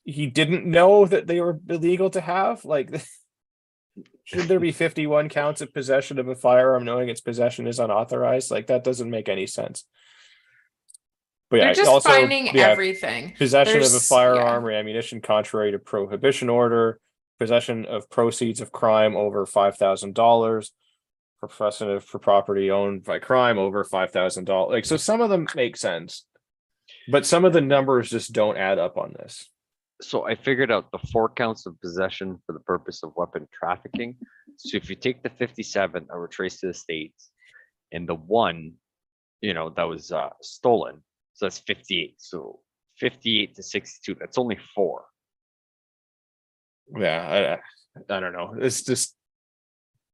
didn't know that they were illegal to have. Like, should there be 51 counts of possession of a firearm knowing its possession is unauthorized? Like, that doesn't make any sense. But yeah, They're just also finding everything. possession of a There's- firearm or ammunition contrary to prohibition order, possession of proceeds of crime over $5,000, possession for property owned by crime over $5,000. Like, so some of them make sense, but some of the numbers just don't add up on this. So I figured out the 4 counts of possession for the purpose of weapon trafficking. So if you take the 57 that were traced to the States and the 1, that was stolen, so that's 58. So 58 to 62, that's only 4. Yeah, I don't know. It's just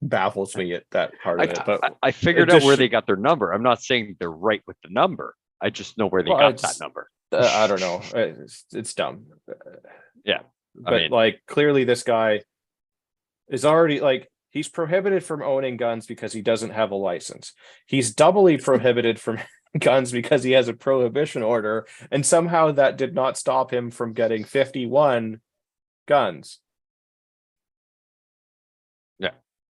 baffles me at that part of it. But I figured it out just where sh- they got their number. I'm not saying they're right with the number. I just know where they Well, got it's- that number. I don't know. It's dumb. Yeah, But mean- like, clearly this guy is already like, he's prohibited from owning guns because he doesn't have a license. He's doubly prohibited from guns because he has a prohibition order, and somehow that did not stop him from getting 51 guns. Yeah.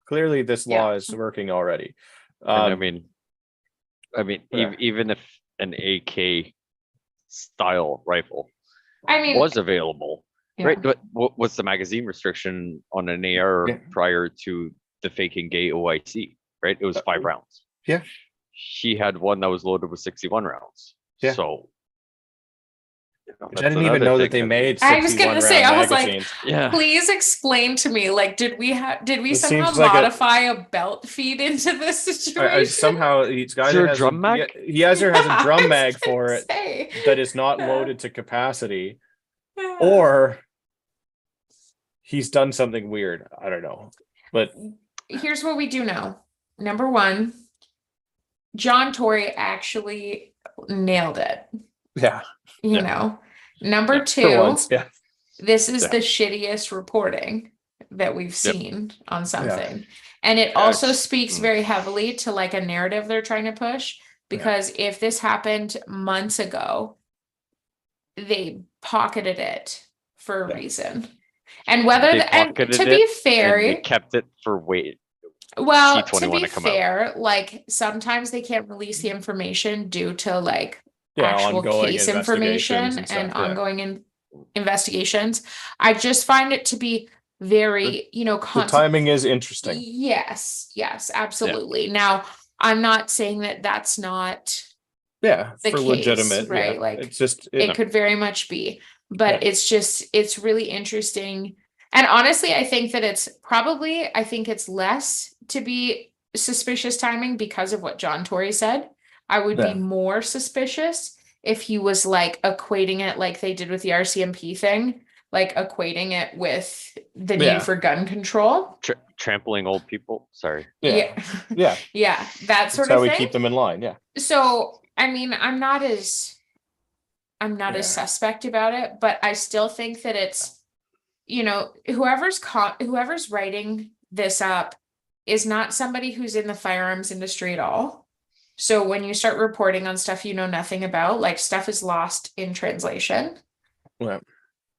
Clearly this law Yeah. is working already. And I Um, mean, yeah. even if an AK style rifle I mean, was available, yeah. right? But what was the magazine restriction on an AR Yeah. prior to the faking gay OIC? Right, it was 5 rounds. yeah. He had one that was loaded with 61 rounds. Yeah. So, Which I didn't even know that they made I was 61 gonna say, round I was like, magazines. Yeah. Please explain to me, like, did we It somehow seems like a- modify a belt feed into this situation? Somehow he's got Is there a drum mag? He either has a I drum was mag gonna for it say. that is not loaded to capacity, or he's done something weird. I don't know. But Here's what we do know. Number 1, John Tory actually nailed it. yeah, You Yeah. know. Number Yeah, for 2, for once, yeah. this is Yeah. the shittiest reporting that we've seen on something. And it also speaks very heavily to like a narrative they're trying to push, because if this happened months ago, they pocketed it for a Yeah. reason. And whether They and pocketed to be it, fair, and they kept it for well, to C21 be to come out. fair, like sometimes they can't release the information due to like Yeah, actual ongoing case investigations information and stuff, and yeah. ongoing investigations. I just find it to be very, The timing is interesting. Yes, absolutely. Now, I'm not saying that that's not, Yeah, the for case, legitimate, right? yeah. Like, It's just it could very much be, but it's really interesting And honestly, I think that I think it's less to be suspicious timing because of what John Tory said. I would be Yeah. more suspicious if he was like equating it like they did with the RCMP thing, like equating it with the need Yeah. for gun control. Trampling old people. Sorry. Yeah. Yeah. Yeah, that That's sort how of we thing. keep them in line. Yeah. So, I mean, I'm not as Yeah. suspect about it, but I still think that it's, whoever's writing this up is not somebody who's in the firearms industry at all. So when you start reporting on stuff you know nothing about, like stuff is lost in translation. Yeah.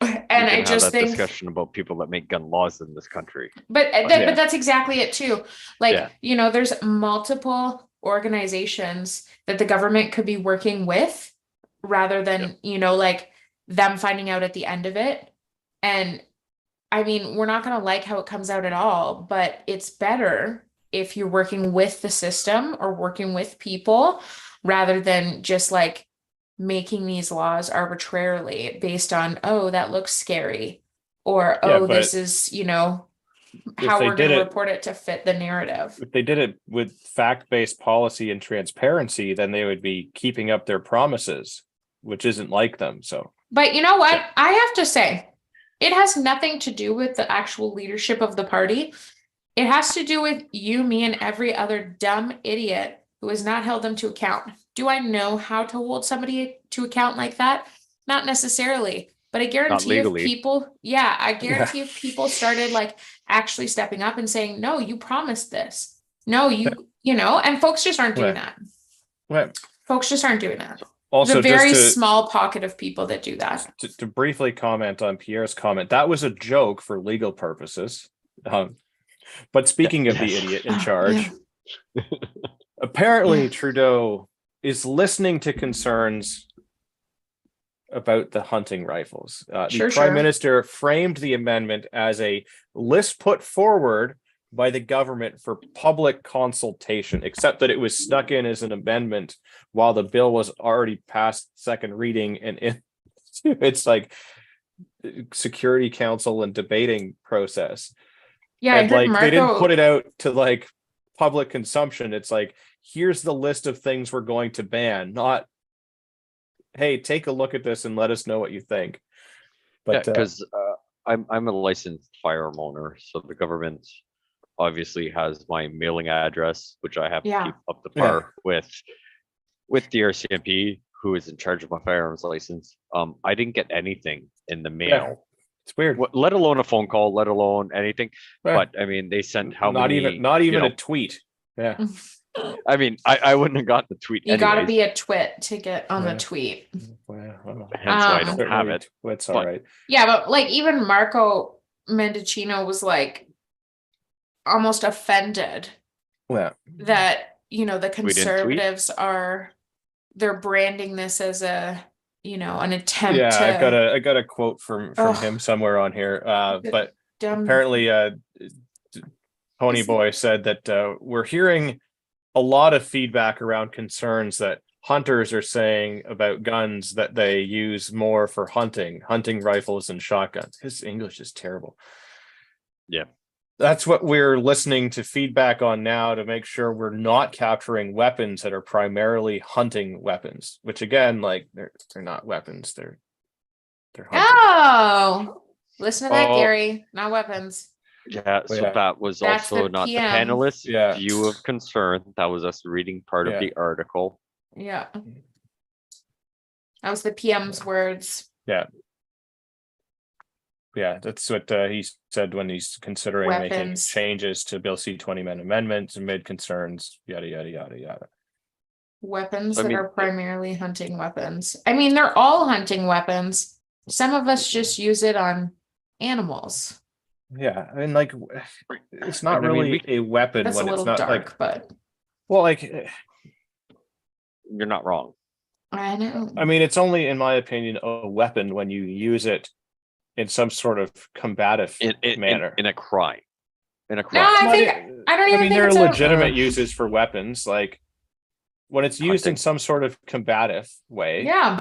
And We I can just have that think, discussion about people that make gun laws in this country. but Yeah. that's exactly it too. Like, Yeah. there's multiple organizations that the government could be working with rather than, like them finding out at the end of it. And I mean, we're not going to like how it comes out at all, but it's better if you're working with the system or working with people rather than just like making these laws arbitrarily based on, oh, that looks scary, or, Yeah, oh, but this is, how they we're going did to it- report it to fit the narrative. If they did it with fact-based policy and transparency, then they would be keeping up their promises, which isn't like them. So But you know what? Yeah. I have to say, it has nothing to do with the actual leadership of the party. It has to do with you, me, and every other dumb idiot who has not held them to account. Do I know how to hold somebody to account like that? Not necessarily. But I guarantee if legally. people, if people started like actually stepping up and saying, no, you promised this. No, and folks just aren't doing Right. that. right. Folks just aren't doing that. There's Also, a very just small pocket of people that do that. to briefly comment on Pierre's comment, that was a joke for legal purposes. But speaking of the Yes. idiot in Oh, charge, apparently Trudeau is listening to concerns about the hunting rifles. The Sure, Prime sure. Minister framed the amendment as a list put forward by the government for public consultation, except that it was stuck in as an amendment while the bill was already past second reading, and it's like Security Council and debating process. Yeah, I And heard like they didn't Marco. put it out to like public consumption. It's like, here's the list of things we're going to ban, not, hey, take a look at this and let us know what you think. But Because I'm a licensed firearm owner, so the government obviously has my mailing address, which I have to Yeah. keep up to Yeah. par with the RCMP, who is in charge of my firearms license. I didn't get anything in the mail, it's weird. let alone a phone call, let alone anything. Yeah. But I mean, they sent how not many? even you know, a tweet. Yeah. I mean, I wouldn't have gotten the tweet. You got to anyways, be a twit to get on Yeah. the tweet. Well, hence why I don't certainly have it. It's all but- right. Yeah, but like even Marco Mendicino was like almost offended Yeah. that, the We didn't tweet? conservatives they're branding this as a, an attempt Yeah, to I got a quote from Ugh. him somewhere on here. But dumb. apparently Pony Boy said that we're hearing a lot of feedback around concerns that hunters are saying about guns that they use more for hunting rifles and shotguns. His English is terrible. Yeah. That's what we're listening to feedback on now to make sure we're not capturing weapons that are primarily hunting weapons, which again, like they're not weapons, they're hunting. Oh, listen to that, Oh. Gary. Not weapons. Yeah, so Yeah. that was That's also the not the PM. panelist's Yeah. view of concern. That was us reading part Yeah. of the article. Yeah. That was the PM's words. Yeah, that's what he said when he's considering making Weapons. changes to Bill C-20 amendments amid concerns, yada, yada, yada, yada. Weapons I that mean, are primarily hunting weapons. I mean, they're all hunting weapons. Some of us just use it on animals. Yeah, I mean, like, it's not I mean, really a weapon That's a when it's little not dark, like, but well, like, You're not wrong. I know. I mean, it's only, in my opinion, a weapon when you use it in some sort of combative In manner. a crime. In a No, crime. I Not think e- I don't even mean, think there are it's a- legitimate uses for weapons, like when it's used in Hunting. some sort of combative way. Yeah.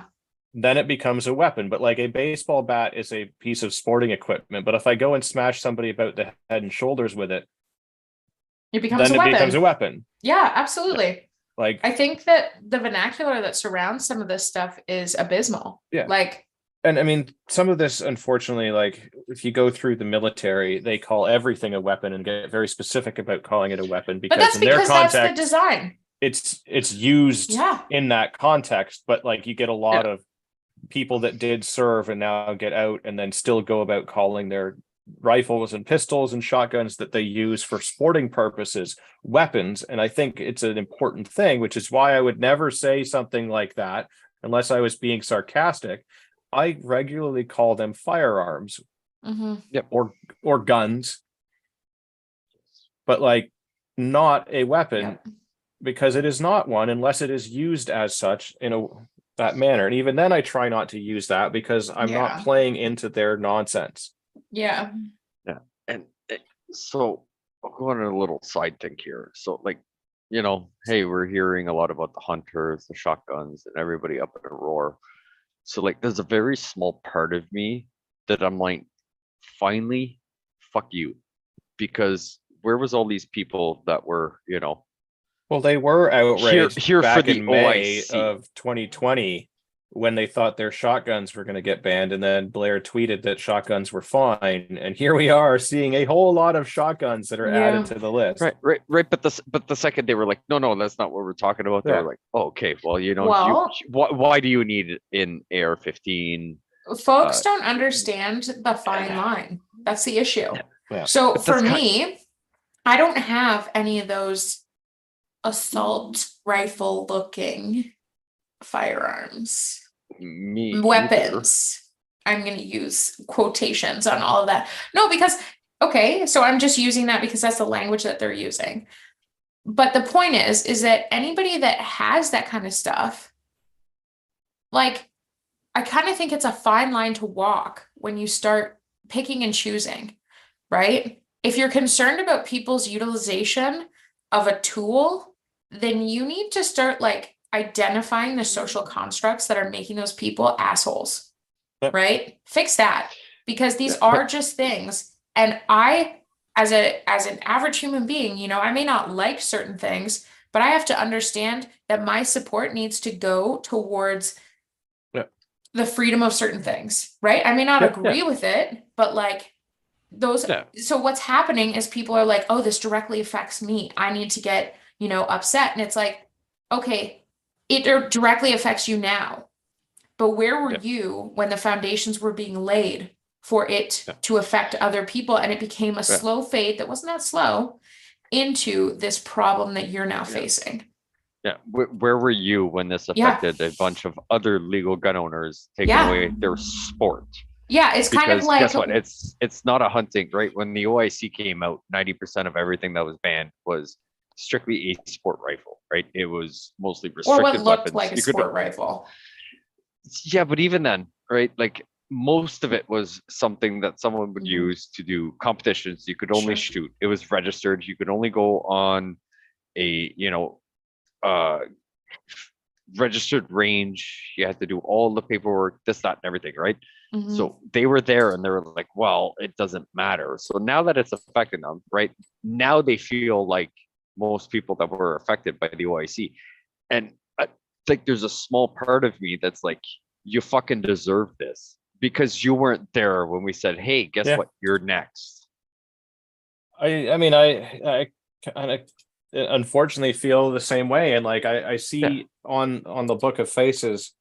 then it becomes a weapon. But like a baseball bat is a piece of sporting equipment. But if I go and smash somebody about the head and shoulders with it, It becomes then a it weapon. becomes a weapon. Yeah, absolutely. Like I think that the vernacular that surrounds some of this stuff is abysmal. Yeah. Like, and I mean, some of this, unfortunately, like if you go through the military, they call everything a weapon and get very specific about calling it a weapon but because that's in their because that's the context, design. it's used Yeah. in that context. But like you get a lot Yeah. of people that did serve and now get out and then still go about calling their rifles and pistols and shotguns that they use for sporting purposes weapons. And I think it's an important thing, which is why I would never say something like that unless I was being sarcastic. I regularly call them firearms or guns, but like not a weapon Yep. because it is not one unless it is used as such in that manner. And even then I try not to use that because I'm Yeah. not playing into their nonsense. Yeah. And so I'll go on a little side thing here. So like, you know, hey, we're hearing a lot about the hunters, the shotguns, and everybody up in a roar. So like, there's a very small part of me that I'm like, finally, fuck you, because where was all these people that were, you know, Well, they were outraged here for back the in May OIC. of 2020 when they thought their shotguns were going to get banned, and then Blair tweeted that shotguns were fine, and here we are seeing a whole lot of shotguns that are Yeah. added to the list. Right. But the second they were like, no, that's not what we're talking about. They Yeah. were like, oh, okay, well, you know, Well- why do you need it in AR-15? Folks don't understand the fine line. That's the issue. Yeah. So But for that's me, I don't have any of those assault rifle looking firearms, Me either. weapons. I'm going to use quotations on all of that. No, because, okay, so I'm just using that because that's the language that they're using. But the point is that anybody that has that kind of stuff, like, I kind of think it's a fine line to walk when you start picking and choosing, right? If you're concerned about people's utilization of a tool, then you need to start like identifying the social constructs that are making those people assholes, Yep. right? Fix that, because these Yeah, are just things. And I, as an average human being, you know, I may not like certain things, but I have to understand that my support needs to go towards the freedom of certain things, right? I may not Yeah, agree with it, but like those, Yeah. so what's happening is people are like, oh, this directly affects me. I need to get, you know, upset. And it's like, okay, it directly affects you now, but where were Yeah. you when the foundations were being laid for it to affect other people? And it became a slow fade that wasn't that slow into this problem that you're now facing. Yeah, where were you when this Yeah. affected a bunch of other legal gun owners taking Yeah. away their sport? Yeah, it's kind of Because like guess what? It's not a hunting, right? When the OIC came out, 90% of everything that was banned was strictly a sport rifle, right? It was mostly or restricted what looked weapons. like a You could- sport rifle. Yeah, but even then, right? Like most of it was something that someone would Mhm. use to do competitions. You could only Sure. shoot. It was registered. You could only go on a, you know, registered range. You had to do all the paperwork, this, that, and everything, right? Mhm. So they were there and they were like, well, it doesn't matter. So now that it's affecting them, right? Now they feel like most people that were affected by the OIC. And I think there's a small part of me that's like, you fucking deserve this because you weren't there when we said, hey, guess Yeah. what? You're next. I mean, I kind of unfortunately feel the same way. And like, I see Yeah. on the Book of Faces,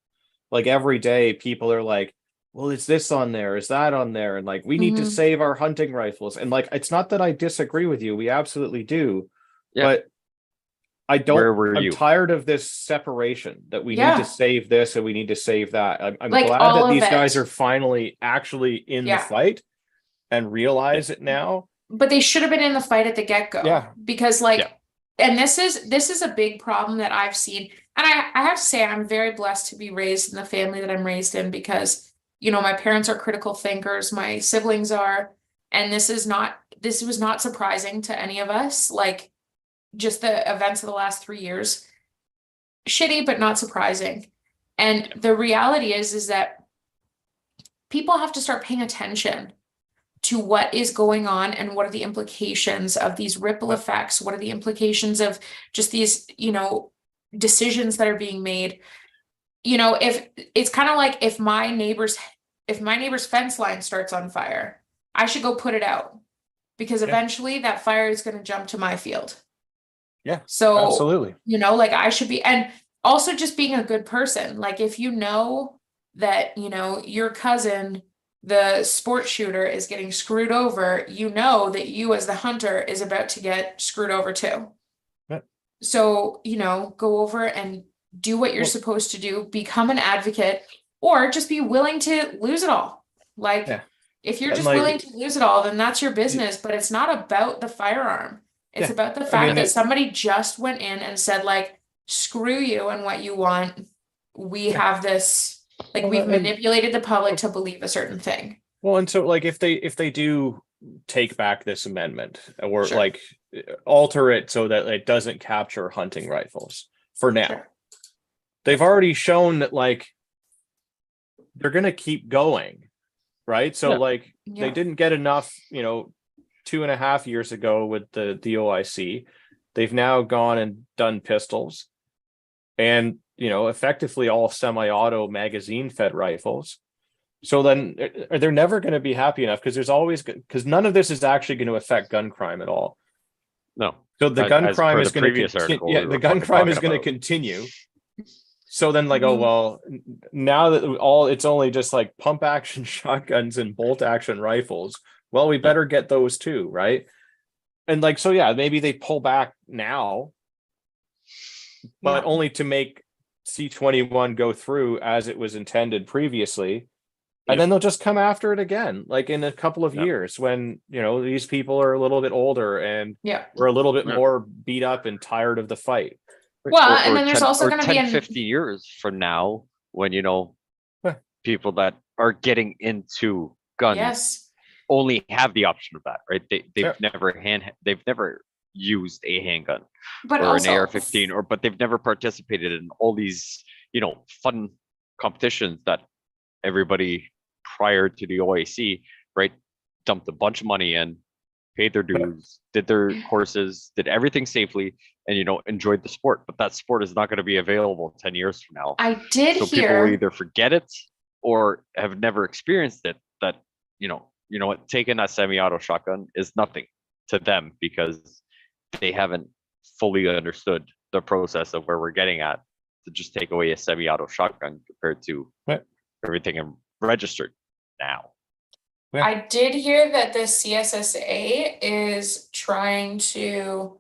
like every day people are like, well, is this on there? Is that on there? And like, we need to Mhm. save our hunting rifles. And like, it's not that I disagree with you. We absolutely do. Yeah. But I don't, Where were I'm you? tired of this separation that we Yeah. need to save this and we need to save that. I'm Like, glad all that of these guys it. are finally actually in the Yeah. fight and realize it now. But they should have been in the fight at the get-go. Yeah. Because like, Yeah. and this is a big problem that I've seen. And I have to say I'm very blessed to be raised in the family that I'm raised in because, you know, my parents are critical thinkers, my siblings are, and this was not surprising to any of us. Like just the events of the last 3 years. Shitty, but not surprising. And the reality is that people have to start paying attention to what is going on and what are the implications of these ripple effects. What are the implications of just these, decisions that are being made. If it's kind of like if my neighbor's fence line starts on fire, I should go put it out, because eventually that fire is going to jump to my field. Yeah. So Absolutely. like I should be, and also just being a good person. Like if you know that, your cousin, the sport shooter, is getting screwed over, that you as the hunter is about to get screwed over too. Yeah. So, go over and do what you're supposed to do, become an advocate, or just be willing to lose it all. Like, if you're just willing to lose it all, then that's your business, but it's not about the firearm. It's about the fact that somebody just went in and said, like, screw you and what you want. We have this, we've manipulated the public to believe a certain thing. Well, and so if they do take back this amendment, or alter it so that it doesn't capture hunting rifles for now, they've already shown that they're going to keep going, right? So they didn't get enough, 2.5 years ago with the OIC. They've now gone and done pistols, and effectively all semi-auto magazine fed rifles. So then they're never going to be happy enough, because none of this is actually going to affect gun crime at all. No. So the gun crime is going to the gun crime is going to continue. So then oh, well, now that it's only just pump action shotguns and bolt action rifles, well, we better get those too, right? And so maybe they pull back now, but only to make C-21 go through as it was intended previously. And then they'll just come after it again, in a couple of years when, these people are a little bit older and we're a little bit more beat up and tired of the fight. Well, and then there's also going to be 50 years from now when, people that are getting into guns only have the option of that, right? They've never used a handgun or an AR-15, but they've never participated in all these, fun competitions that everybody prior to the OIC, right, dumped a bunch of money in, paid their dues, did their courses, did everything safely, and enjoyed the sport. But that sport is not going to be available 10 years from now. I did so hear people either forget it or have never experienced it. That what, taking a semi-auto shotgun is nothing to them, because they haven't fully understood the process of where we're getting at to just take away a semi-auto shotgun compared to everything registered now. I did hear that the CSSA is trying to,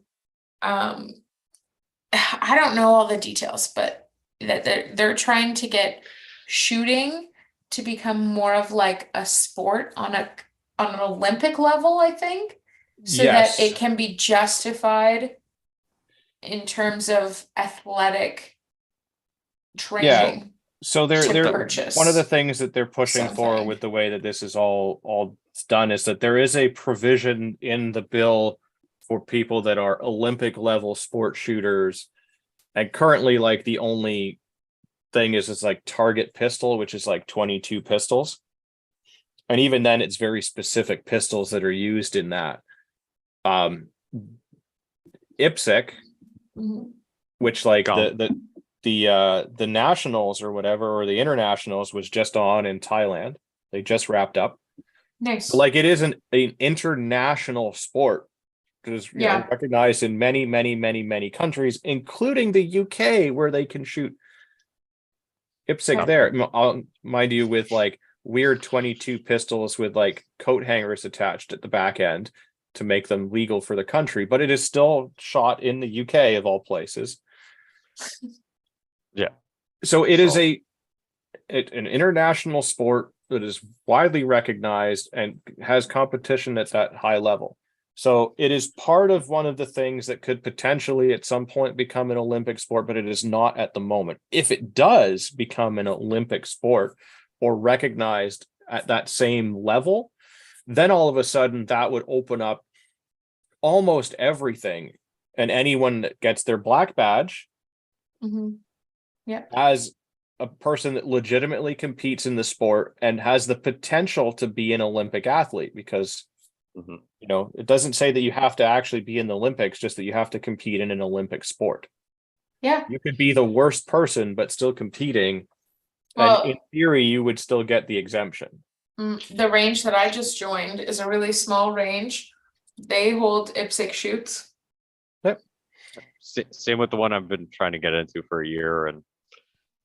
I don't know all the details, but that they're trying to get shooting to become more of a sport on an Olympic level, I think, so that it can be justified in terms of athletic training. So they're one of the things that they're pushing for with the way that this is all done is that there is a provision in the bill for people that are Olympic level sport shooters, and currently the only thing is target pistol, which is 22 pistols, and even then it's very specific pistols that are used in that. IPSC, which the nationals or whatever, or the internationals, was just on in Thailand. They just wrapped up. Nice. It is an international sport that is recognized in many, many, many, many countries, including the UK, where they can shoot IPSC there. Mind you, with weird 22 pistols with coat hangers attached at the back end to make them legal for the country, but it is still shot in the UK of all places. So it is an international sport that is widely recognized and has competition at that high level. So it is part of one of the things that could potentially at some point become an Olympic sport, but it is not at the moment. If it does become an Olympic sport or recognized at that same level, then all of a sudden that would open up almost everything, and anyone that gets their black badge as a person that legitimately competes in the sport and has the potential to be an Olympic athlete, because Mhm. it doesn't say that you have to actually be in the Olympics, just that you have to compete in an Olympic sport. Yeah. You could be the worst person but still competing, Well, and in theory you would still get the exemption. the range that I just joined is a really small range. They hold IPSC shoots. Same with the one I've been trying to get into for a year and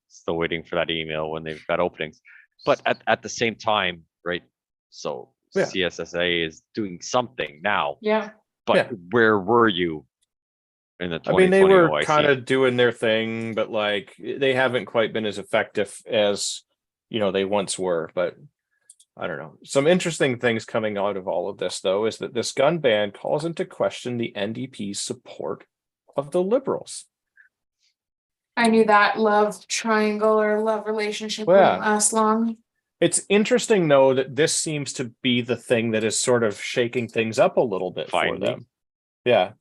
still waiting for that email when they've got openings. But at the same time, right? So Yeah. CSSA is doing something now, Yeah. but Yeah. where were you in the I mean, 2020 they were OIC? kind of doing their thing, but like they haven't quite been as effective as they once were. But I don't know. Some interesting things coming out of all of this, though, is that this gun ban calls into question the NDP's support of the Liberals. I knew that love triangle or love relationship Yeah. wouldn't last long. It's interesting, though, that this seems to be the thing that is sort of shaking things up a little bit for Finally. them. Yeah.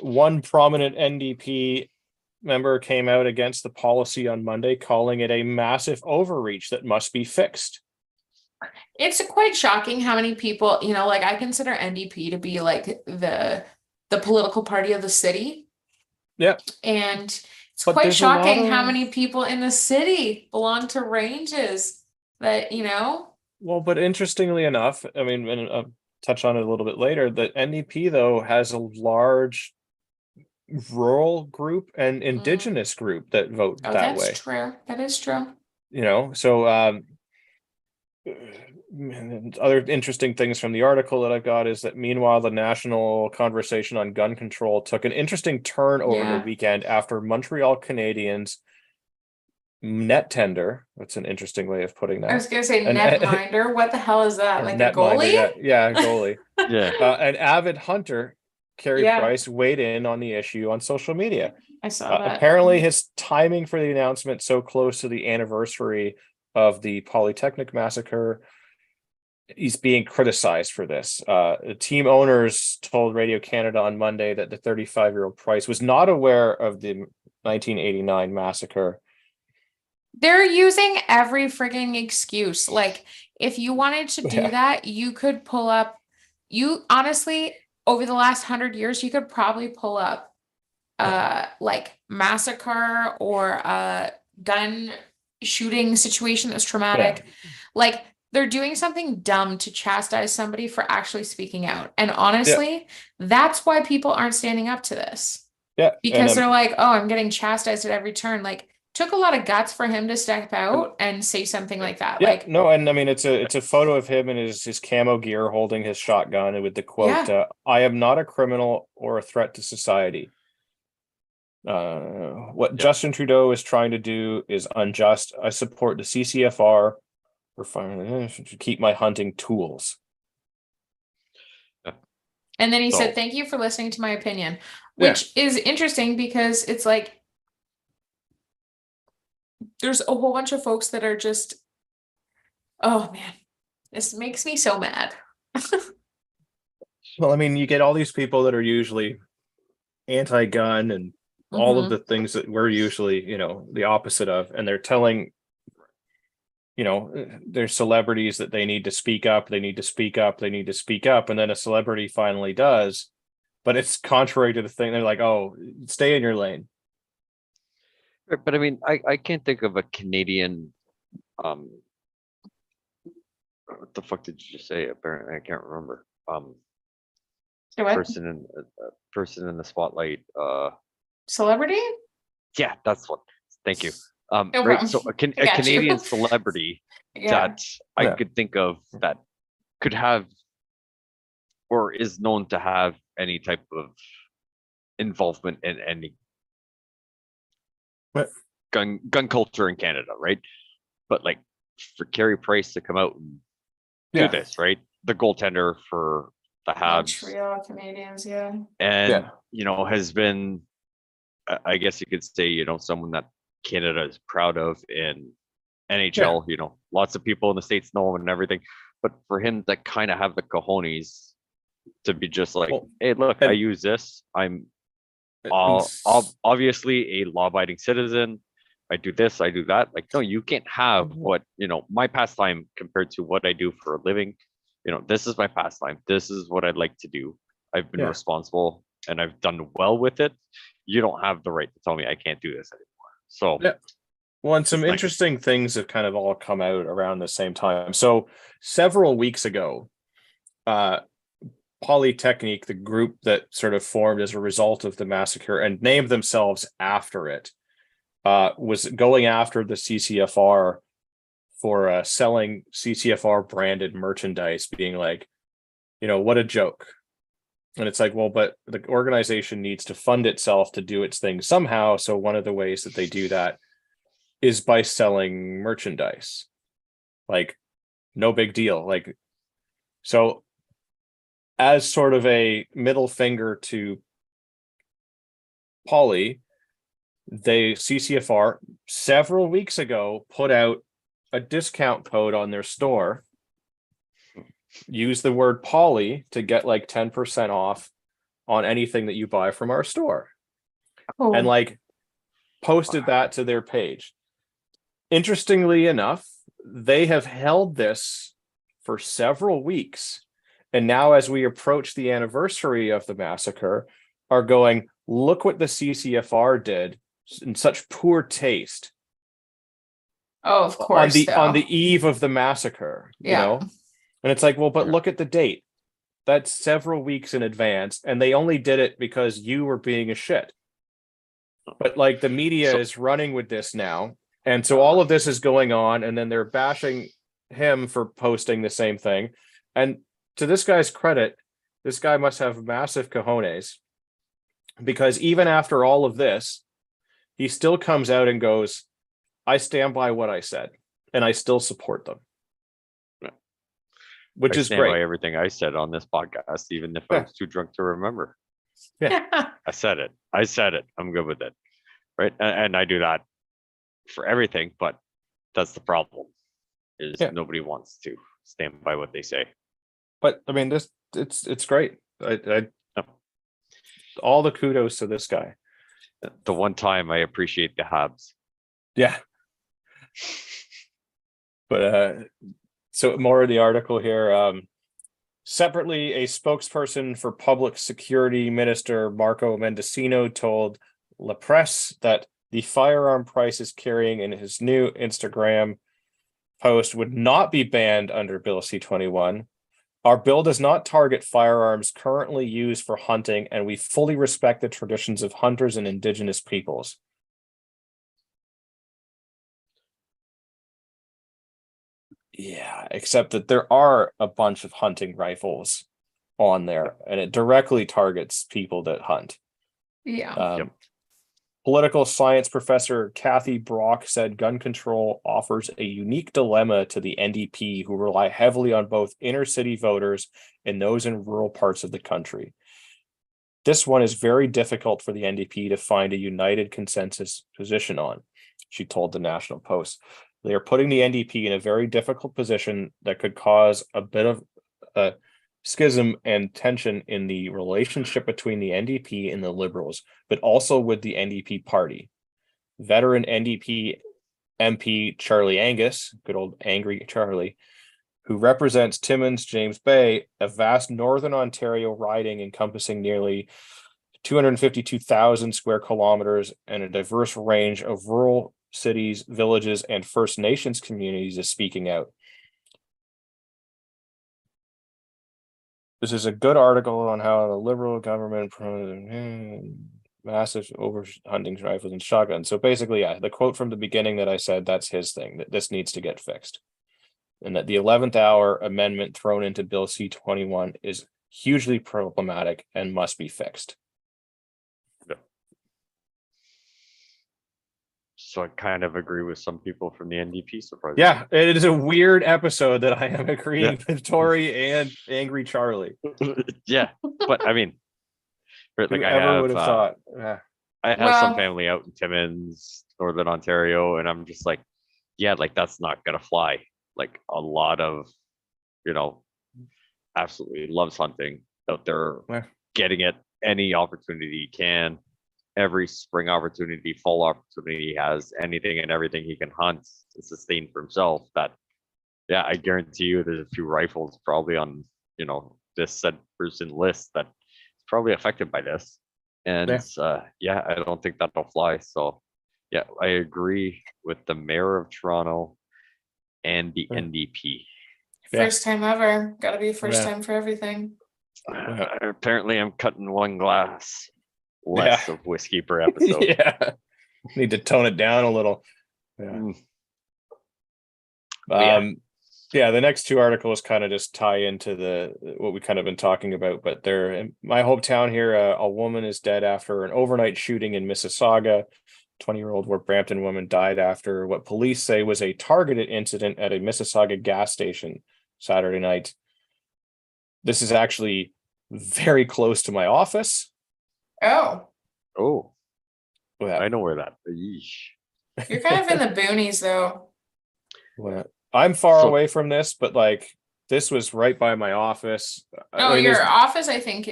One prominent NDP member came out against the policy on Monday, calling it a massive overreach that must be fixed. It's quite shocking how many people, like I consider NDP to be like the political party of the city. Yeah. And it's But quite there's a lot shocking how of- many people in the city belong to ranges that, Well, but interestingly enough, I mean, and I'll touch on it a little bit later, that NDP, though, has a large rural group and indigenous group that vote oh, that that's way. true. That is true. So and other interesting things from the article that I've got is that meanwhile the national conversation on gun control took an interesting turn over Yeah. the weekend after Montreal Canadiens net tender. That's an interesting way of putting that. I was gonna say And- netminder. What the hell is that? Or Like a netminder, goalie? yeah, goalie. Yeah. An avid hunter, Carey Yeah. Price, weighed in on the issue on social media. I saw that. Apparently, his timing for the announcement so close to the anniversary of the Polytechnic massacre, he's being criticized for this. Team owners told Radio Canada on Monday that the 35-year-old Price was not aware of the 1989 massacre. They're using every frigging excuse. Like, if you wanted to do Yeah. that, you could pull up. You honestly, over the last 100 years, you could probably pull up, like massacre or a gun shooting situation that's traumatic. Like, they're doing something dumb to chastise somebody for actually speaking out. And honestly, that's why people aren't standing up to this. Yeah, Because they're like, oh, I'm getting chastised at every turn. Like, took a lot of guts for him to step out and say something like that. yeah, Like, no, and I mean it's a photo of him in his camo gear holding his shotgun and with the quote, Yeah. "I am not a criminal or a threat to society." What Justin Trudeau is trying to do is unjust. I support the CCFR to keep my hunting tools. and then he So- said, thank you for listening to my opinion, which is interesting because it's like, there's a whole bunch of folks that are just, oh man, this makes me so mad. Well, I mean, you get all these people that are usually anti-gun and all of the things that we're usually, the opposite of, and they're telling, their celebrities that they need to speak up, they need to speak up, they need to speak up, and then a celebrity finally does, but it's contrary to the thing. They're like, oh, stay in your lane. But I mean, I can't think of a Canadian, what the fuck did you just say? Apparently, I can't remember. What? Person in the spotlight. Celebrity? Yeah, that's what. Thank you. No Right. problem. So a I got you. Canadian celebrity Yeah. that I Yeah. could think of that could have or is known to have any type of involvement in any What? gun culture in Canada, right? But like for Carey Price to come out and Yeah. do this, right? The goaltender for the Habs Montreal Canadians, yeah. and has been I guess you could say, someone that Canada is proud of in NHL. Lots of people in the States know him and everything. But for him to kind of have the cojones to be just like, Well, hey, look, I and- use this. I'm Obviously a law-abiding citizen. I do this, I do that. Like, no, you can't have what, my pastime compared to what I do for a living. This is my pastime. This is what I'd like to do. I've been Yeah. responsible and I've done well with it. You don't have the right to tell me I can't do this anymore. So Yeah. Well, and some It's like- interesting things have kind of all come out around the same time. So several weeks ago, Polytechnique, the group that sort of formed as a result of the massacre and named themselves after it, was going after the CCFR for selling CCFR branded merchandise, being like, what a joke. And it's like, well, but the organization needs to fund itself to do its thing somehow. So one of the ways that they do that is by selling merchandise. Like, no big deal. Like, so as sort of a middle finger to Poly, CCFR several weeks ago put out a discount code on their store. Use the word Poly to get like 10% off on anything that you buy from our store. Oh, And like posted that to their page. Interestingly enough, they have held this for several weeks. And now, as we approach the anniversary of the massacre, are going, look what the CCFR did in such poor taste. oh, of course. On the eve of the massacre, Yeah. And it's like, well, but Yeah. look at the date. That's several weeks in advance, and they only did it because you were being a shit. But like the media is running with this now, and so all of this is going on, and then they're bashing him for posting the same thing. And to this guy's credit, this guy must have massive cojones, because even after all of this, he still comes out and goes, I stand by what I said, and I still support them. Which I is stand by great. everything I said on this podcast, even if I Yeah. was too drunk to remember. Yeah. I said it. I'm good with it. Right. And I do that for everything, but that's the problem is Yeah. nobody wants to stand by what they say. But I mean, it's great. I No. all the kudos to this guy. The one time I appreciate the Habs. Yeah. But so more of the article here. Separately, a spokesperson for Public Security Minister Marco Mendicino told La Presse that the firearm prices carrying in his new Instagram post would not be banned under Bill C-21. Our bill does not target firearms currently used for hunting, and we fully respect the traditions of hunters and indigenous peoples. Yeah, except that there are a bunch of hunting rifles on there, and it directly targets people that hunt. Yeah. Yep. Political science professor Kathy Brock said gun control offers a unique dilemma to the NDP, who rely heavily on both inner city voters and those in rural parts of the country. This one is very difficult for the NDP to find a united consensus position on, she told the National Post. They are putting the NDP in a very difficult position that could cause a bit of a schism and tension in the relationship between the NDP and the Liberals, but also with the NDP party. Veteran NDP MP Charlie Angus, good old angry Charlie, who represents Timmins, James Bay, a vast northern Ontario riding encompassing nearly 252,000 square kilometers and a diverse range of rural cities, villages, and First Nations communities, is speaking out. This is a good article on how the Liberal government massive over hunting rifles and shotguns. So basically, yeah, the quote from the beginning that I said, that's his thing, that this needs to get fixed. And that the 11th hour amendment thrown into Bill C-21 is hugely problematic and must be fixed. So I kind of agree with some people from the NDP, surprisingly. Yeah, it is a weird episode that I am agreeing with Tory and Angry Charlie. Yeah, but I mean, like Whoever would have thought. Yeah. I have some Well- family out in Timmins, Northern Ontario, and I'm just like, yeah, like that's not gonna fly. Like a lot of, absolutely loves hunting out there, Yeah. getting it any opportunity you can. every spring opportunity, fall opportunity he has, anything and everything he can hunt to sustain for himself, that, yeah, I guarantee you there's a few rifles probably on, this said person list that is probably affected by this. And yeah, I don't think that'll fly. So yeah, I agree with the mayor of Toronto and the NDP. Yeah. First time ever. Gotta be first Yeah. time for everything. Apparently I'm cutting one glass less of whiskey per episode. Yeah. Need to tone it down a little. Yeah. Yeah, the next two articles kind of just tie into what we kind of been talking about, but they're in my hometown here. A woman is dead after an overnight shooting in Mississauga. 20-year-old Brampton woman died after what police say was a targeted incident at a Mississauga gas station Saturday night. This is actually very close to my office. Oh, Yeah. I know where that. Yeesh. you're kind of in the boonies though. Well, I'm far away from this, but like this was right by my office. No, I mean, your office, I think,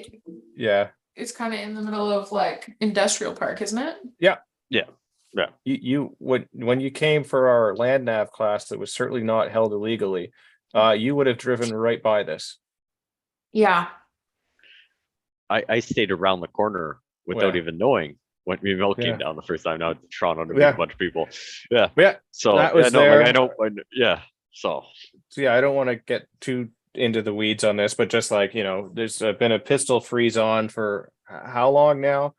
yeah, is kind of in the middle of like industrial park, isn't it? Yeah. You when you came for our land nav class that was certainly not held illegally, you would have driven right by this. Yeah. I stayed around the corner without even knowing when we came down the first time now to Toronto to meet a bunch of people. Yeah. Yeah. So that was I don't. So yeah, I don't want to get too into the weeds on this, but just like, there's been a pistol freeze on for how long now?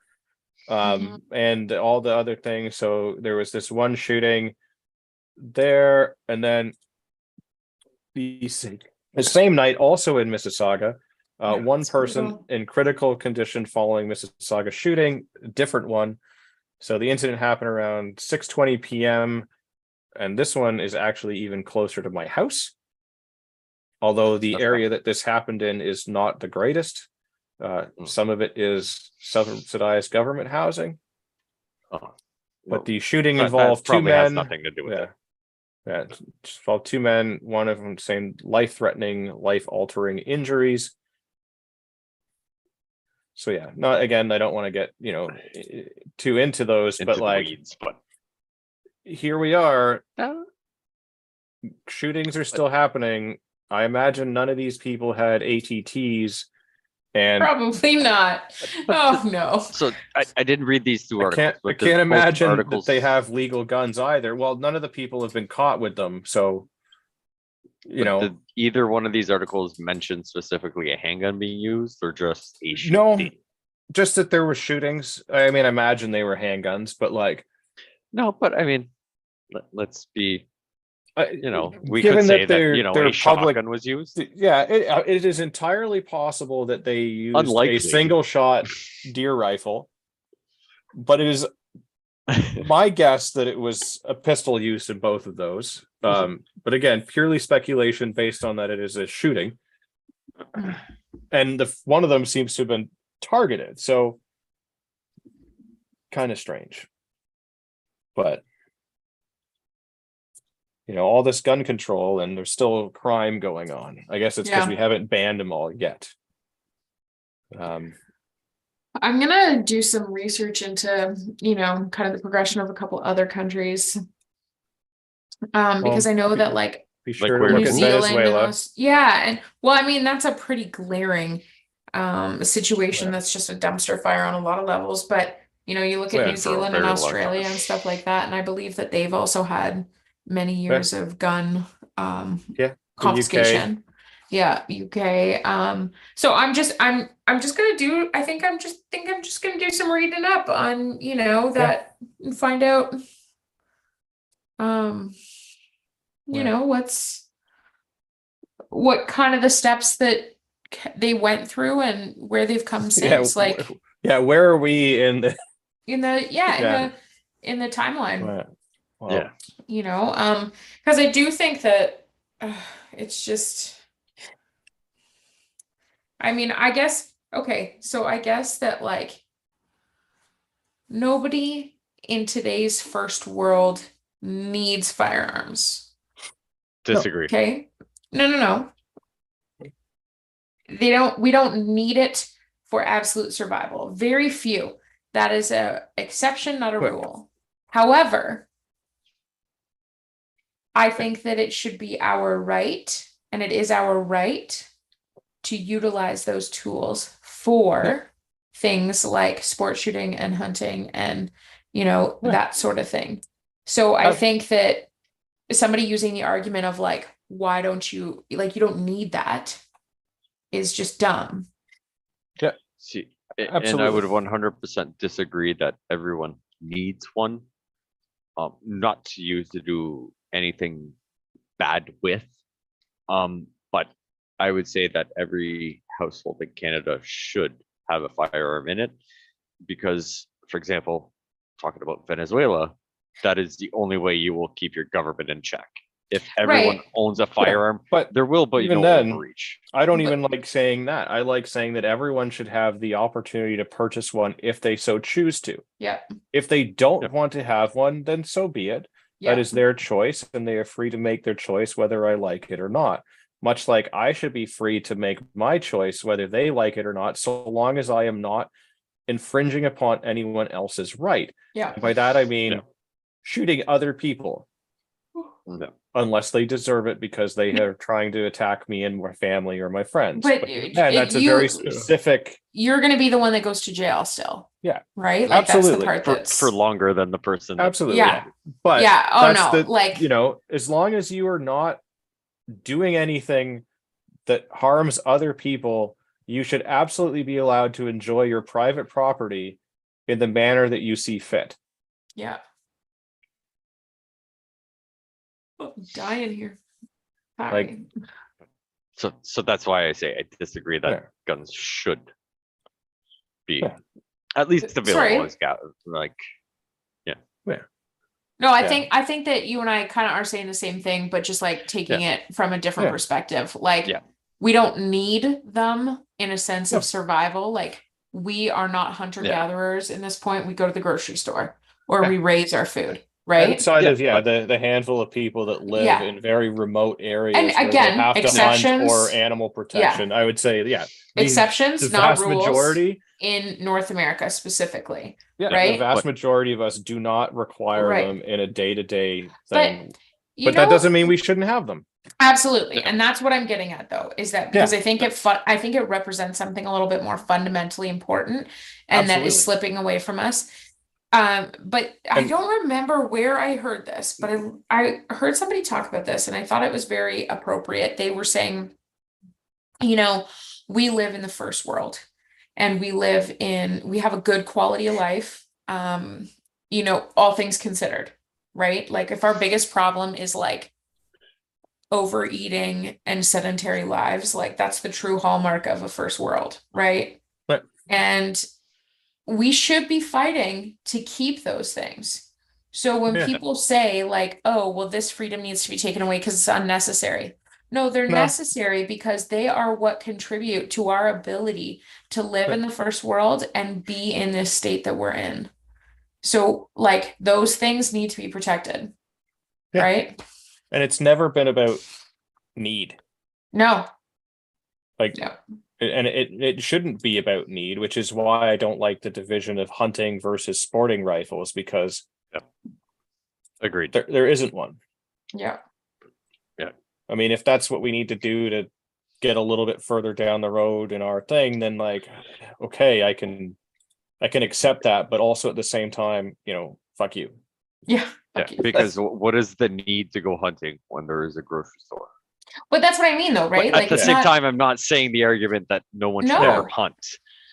And all the other things. So there was this one shooting there, and then the same night also in Mississauga, one person in critical condition following Mississauga shooting, different one. So the incident happened around 6:20 p.m. and this one is actually even closer to my house. Although the area that this happened in is not the greatest. Some of it is subsidized government housing. But the shooting involved two men. Has nothing to do with it. Yeah, involved two men, one of them saying life-threatening, life-altering injuries. So yeah, I don't want to get, too into those, but like weeds, but here we are. Shootings are still happening. I imagine none of these people had ATTs. And probably not. Oh no. So I didn't read these two articles. I can't imagine that they have legal guns either. Well, none of the people have been caught with them. So, did either one of these articles mention specifically a handgun being used or just a shooting? No, just that there were shootings. I mean, I imagine they were handguns, but like. No, but I mean, let's be. We given could say that a shotgun was used. Yeah, it is entirely possible that they used a single shot deer rifle, but it is my guess that it was a pistol used in both of those. But again, purely speculation based on that it is a shooting, and one of them seems to have been targeted. So kind of strange, but. All this gun control and there's still crime going on. I guess it's because we haven't banned them all yet. I'm gonna do some research into, kind of the progression of a couple other countries. Because I know that like be sure to New look at Zealand Venezuela. and well, I mean that's a pretty glaring situation that's just a dumpster fire on a lot of levels. But you look at New Zealand and Australia and stuff like that, and I believe that they've also had many years of gun confiscation. UK. So I'm just gonna do I'm just gonna do some reading up on that and find out what kind of the steps that they went through and where they've come since. Where are we in the in the timeline? Wow. Because I do think that it's just, I mean, I guess that like nobody in today's first world needs firearms. Disagree. Okay. No. We don't need it for absolute survival. Very few. That is a exception, not a Right. rule. However, I think that it should be our right, and it is our right to utilize those tools for things like sport shooting and hunting and, Yeah. that sort of thing. So I Ab- think that somebody using the argument of like, why don't you, like, you don't need that is just dumb. See, and I Absolutely. would 100% disagree that everyone needs one. Not to use to do anything bad with. But I would say that every household in Canada should have a firearm in it because, for example, talking about Venezuela, that is the only way you will keep your government in check. If everyone Right. owns a firearm, but there will be even no then, overreach. I don't But- even like saying that. I like saying that everyone should have the opportunity to purchase one if they so choose to. Yep. If they don't Yep. want to have one, then so be it. That Yep. is their choice, and they are free to make their choice whether I like it or not. Much like I should be free to make my choice whether they like it or not, so long as I am not infringing upon anyone else's right. Yeah. And by that I mean Yeah. shooting other people No. unless they deserve it because they are trying to attack me and my family or my friends. But again, that's a very specific. You're going to be the one that goes to jail still. Yeah. Right? Like Absolutely. that's the part For longer than the person. that- Absolutely. Yeah. But Yeah. Oh that's no. the, Like, as long as you are not doing anything that harms other people, you should absolutely be allowed to enjoy your private property in the manner that you see fit. yeah. Oh, I'm dying here. Like- Sorry. So that's why I say I disagree that Yeah. guns should be Yeah. at least Sorry. available as like No, I Yeah. think that you and I kind of are saying the same thing, but just like taking it from a different Yeah. perspective. Like, Yeah. we don't need them in a sense No. of survival. Like, we are not hunter-gatherers in this point. We go to the grocery store or Yeah. we raise our food, right? Outside of Yeah, the handful of people that live Yeah. in very remote areas And where again, they have to hunt exceptions. or animal protection, I would say the Exceptions, not vast rules majority, in North America specifically. the right? vast majority of us do not require Right. them in a day-to-day But thing. you But know, that doesn't mean we shouldn't have them. absolutely. Yeah. And that's what I'm getting at though, is that because I think I think it represents something a little bit more fundamentally important and that is Absolutely. slipping away from us. But I And- don't remember where I heard this, but I heard somebody talk about this and I thought it was very appropriate. They were saying, we live in the first world and we have a good quality of life. All things considered, right? Like if our biggest problem is like overeating and sedentary lives, like that's the true hallmark of a first world, right? Right. And we should be fighting to keep those things. So when Yeah. people say like, oh, well, this freedom needs to be taken away because it's unnecessary. No, they're No. necessary because they are what contribute to our ability to live in the first world and be in this state that we're in. So like those things need to be protected. Yeah. Right? And it's never been about need. No. Like, No. and it shouldn't be about need, which is why I don't like the division of hunting versus sporting rifles, because agreed. there isn't one. Yeah. I mean, if that's what we need to do to get a little bit further down the road in our thing, then like, okay, I can accept that, but also at the same time, fuck you. Yeah. Yeah, Okay. because what is the need to go hunting when there is a grocery store? But that's what I mean though, right? But Like at the it's same not, time, I'm not saying the argument that no one should No. ever hunt.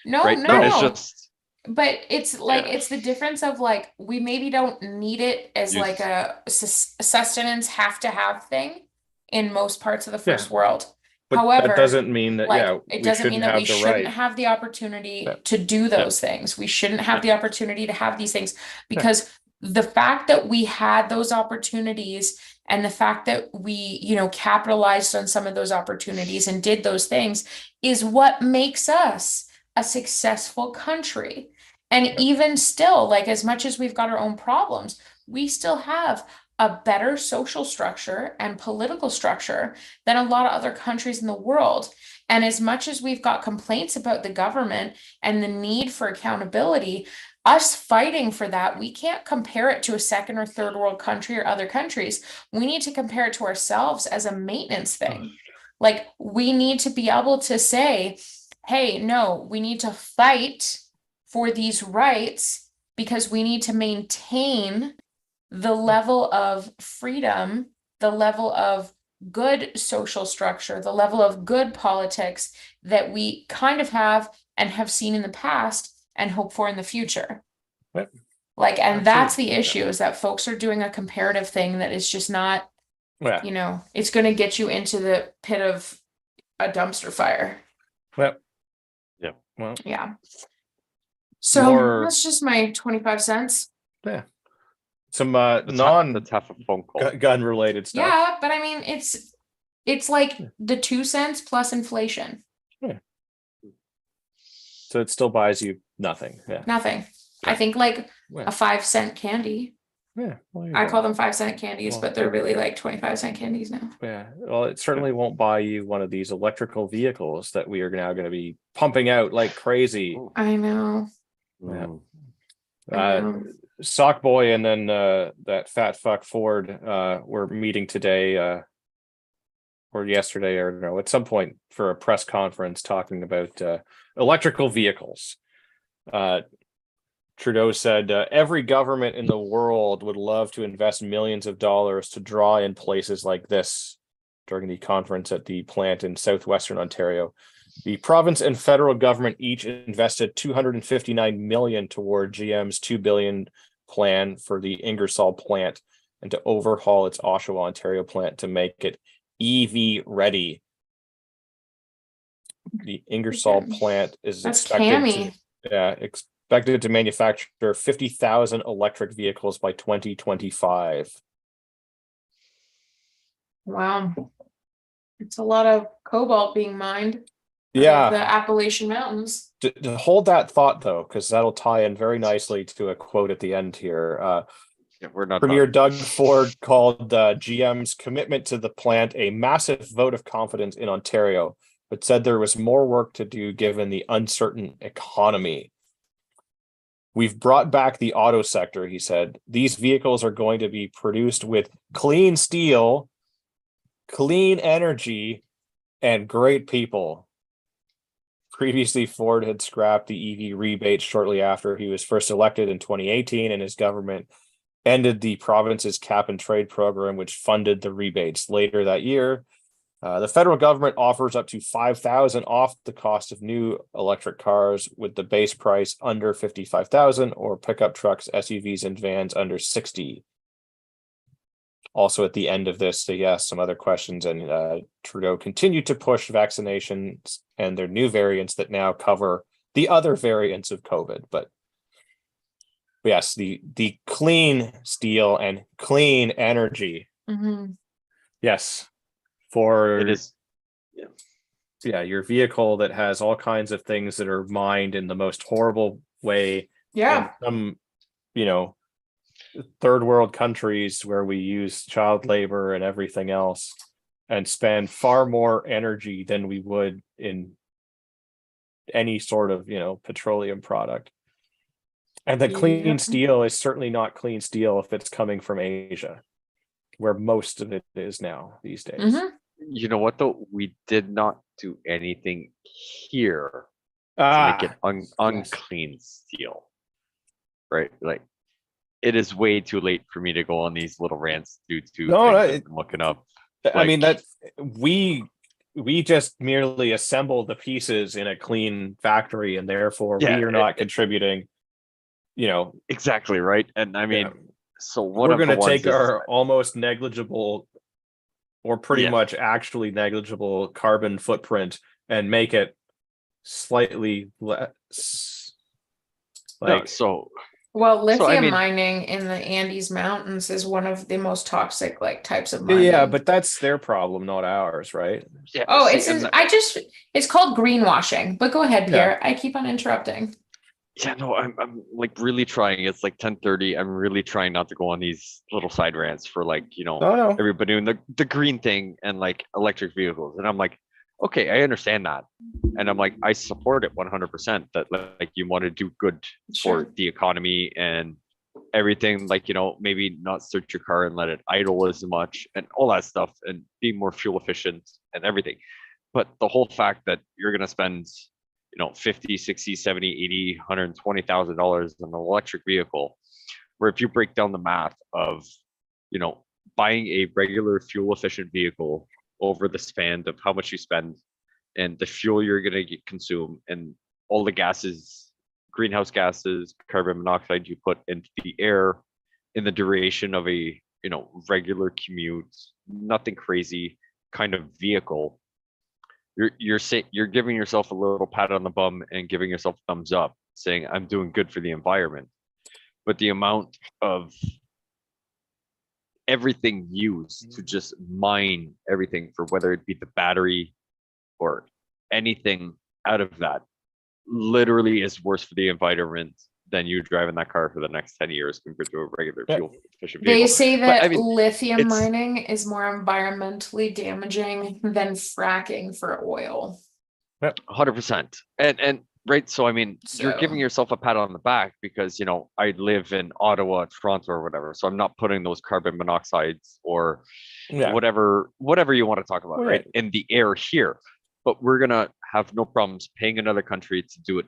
no, Right? no, But it's no. just But it's like Yeah. it's the difference of like we maybe don't need it as Use- like a sustenance have to have thing in most parts of the Yeah. first world. But However, that doesn't mean that Like we it doesn't mean shouldn't that we have the shouldn't right. have the opportunity Yeah. to do those things. We shouldn't have the opportunity to have these things because the fact that we had those opportunities and the fact that we, capitalized on some of those opportunities and did those things is what makes us a successful country. And even still, like as much as we've got our own problems, we still have a better social structure and political structure than a lot of other countries in the world. And as much as we've got complaints about the government and the need for accountability, us fighting for that, we can't compare it to a second or third world country or other countries. We need to compare it to ourselves as a maintenance thing. Like, we need to be able to say, hey, no, we need to fight for these rights because we need to maintain the level of freedom, the level of good social structure, the level of good politics that we kind of have and have seen in the past and hope for in the future. Yep. Like, and that's the Absolutely. issue, is that folks are doing a comparative thing that is just not, Yeah. you know, it's going to get you into the pit of a dumpster fire. Well, Yeah. Well, Yeah. So More- that's just my 25 cents. yeah. Some That's half a phone call. gun related stuff. Yeah, but I mean, it's like the 2 cents plus inflation. So it still buys you nothing. Yeah. Nothing. I think like Yeah. a 5-cent candy. Yeah. Well, there you I go. call them 5-cent candies, Well, but they're really like 25-cent candies now. Yeah. Well, it certainly won't buy you one of these electrical vehicles that we are now going to be pumping out like crazy. I know. Yeah. Mm. I know. Sock Boy and then that fat fuck Ford were meeting today or yesterday or no, at some point for a press conference talking about electrical vehicles. Trudeau said every government in the world would love to invest millions of dollars to draw in places like this during the conference at the plant in southwestern Ontario. The province and federal government each invested $259 million toward GM's $2 billion plan for the Ingersoll plant and to overhaul its Oshawa, Ontario plant to make it EV ready. The Ingersoll plant is That's expected Cammy. expected to manufacture 50,000 electric vehicles by 2025. Wow. It's a lot of cobalt being mined. Yeah. The Appalachian Mountains. To hold that thought though, because that'll tie in very nicely to a quote at the end here. Yeah, we're not Premier done. Doug Ford called GM's commitment to the plant a massive vote of confidence in Ontario, but said there was more work to do given the uncertain economy. We've brought back the auto sector, he said. These vehicles are going to be produced with clean steel, clean energy, and great people. Previously, Ford had scrapped the EV rebate shortly after he was first elected in 2018, and his government ended the province's cap and trade program, which funded the rebates. Later that year, the federal government offers up to $5,000 off the cost of new electric cars, with the base price under $55,000, or pickup trucks, SUVs, and vans under $60,000. Also, at the end of this, they asked some other questions, and Trudeau continued to push vaccinations and their new variants that now cover the other variants of COVID. But yes, the clean steel and clean energy. Mm-hmm. Yes, for It is. Yeah, your vehicle that has all kinds of things that are mined in the most horrible way. Yeah. In some, third world countries where we use child labor and everything else and spend far more energy than we would in any sort of, petroleum product. And the clean steel is certainly not clean steel if it's coming from Asia, where most of it is now these days. Mm-hmm. You know what though? We did not do anything here to make it unclean steel. Right? Like, it is way too late for me to go on these little rants due to things I'm looking up. I mean, that we just merely assemble the pieces in a clean factory, and therefore we are not contributing. Exactly right. And I mean, so we're going to take our almost negligible, or pretty much actually negligible, carbon footprint and make it slightly less. Well, lithium mining in the Andes Mountains is one of the most toxic types of mining. Yeah, but that's their problem, not ours, right? Yeah. Oh, it's called greenwashing. But go ahead, Pierre. I keep on interrupting. Yeah, no, I'm like really trying. It's like 10:30. I'm really trying not to go on these little side rants for everybody doing the green thing and like electric vehicles. And I'm like, okay, I understand that. And I'm like, I support it 100%, that like you want to do good Sure. for the economy and everything, like, maybe not start your car and let it idle as much and all that stuff and be more fuel efficient and everything. But the whole fact that you're going to spend 50, 60, 70, 80, $120,000 on an electric vehicle, where if you break down the math of buying a regular fuel efficient vehicle over the span of how much you spend and the fuel you're going to consume and all the gases, greenhouse gases, carbon monoxide you put into the air in the duration of a regular commute, nothing crazy kind of vehicle, you're giving yourself a little pat on the bum and giving yourself a thumbs up, saying I'm doing good for the environment. But the amount of everything used to just mine everything, for whether it be the battery or anything out of that, literally is worse for the environment than you driving that car for the next 10 years compared to a regular fuel efficient vehicle. They say that I mean, lithium it's- mining is more environmentally damaging than fracking for oil. 100%. And right, so I mean, you're giving So- yourself a pat on the back because I live in Ottawa, Toronto, or whatever, so I'm not putting those carbon monoxides or Yeah. whatever you want to talk about, right, in the air here. But we're gonna have no problems paying another country to do it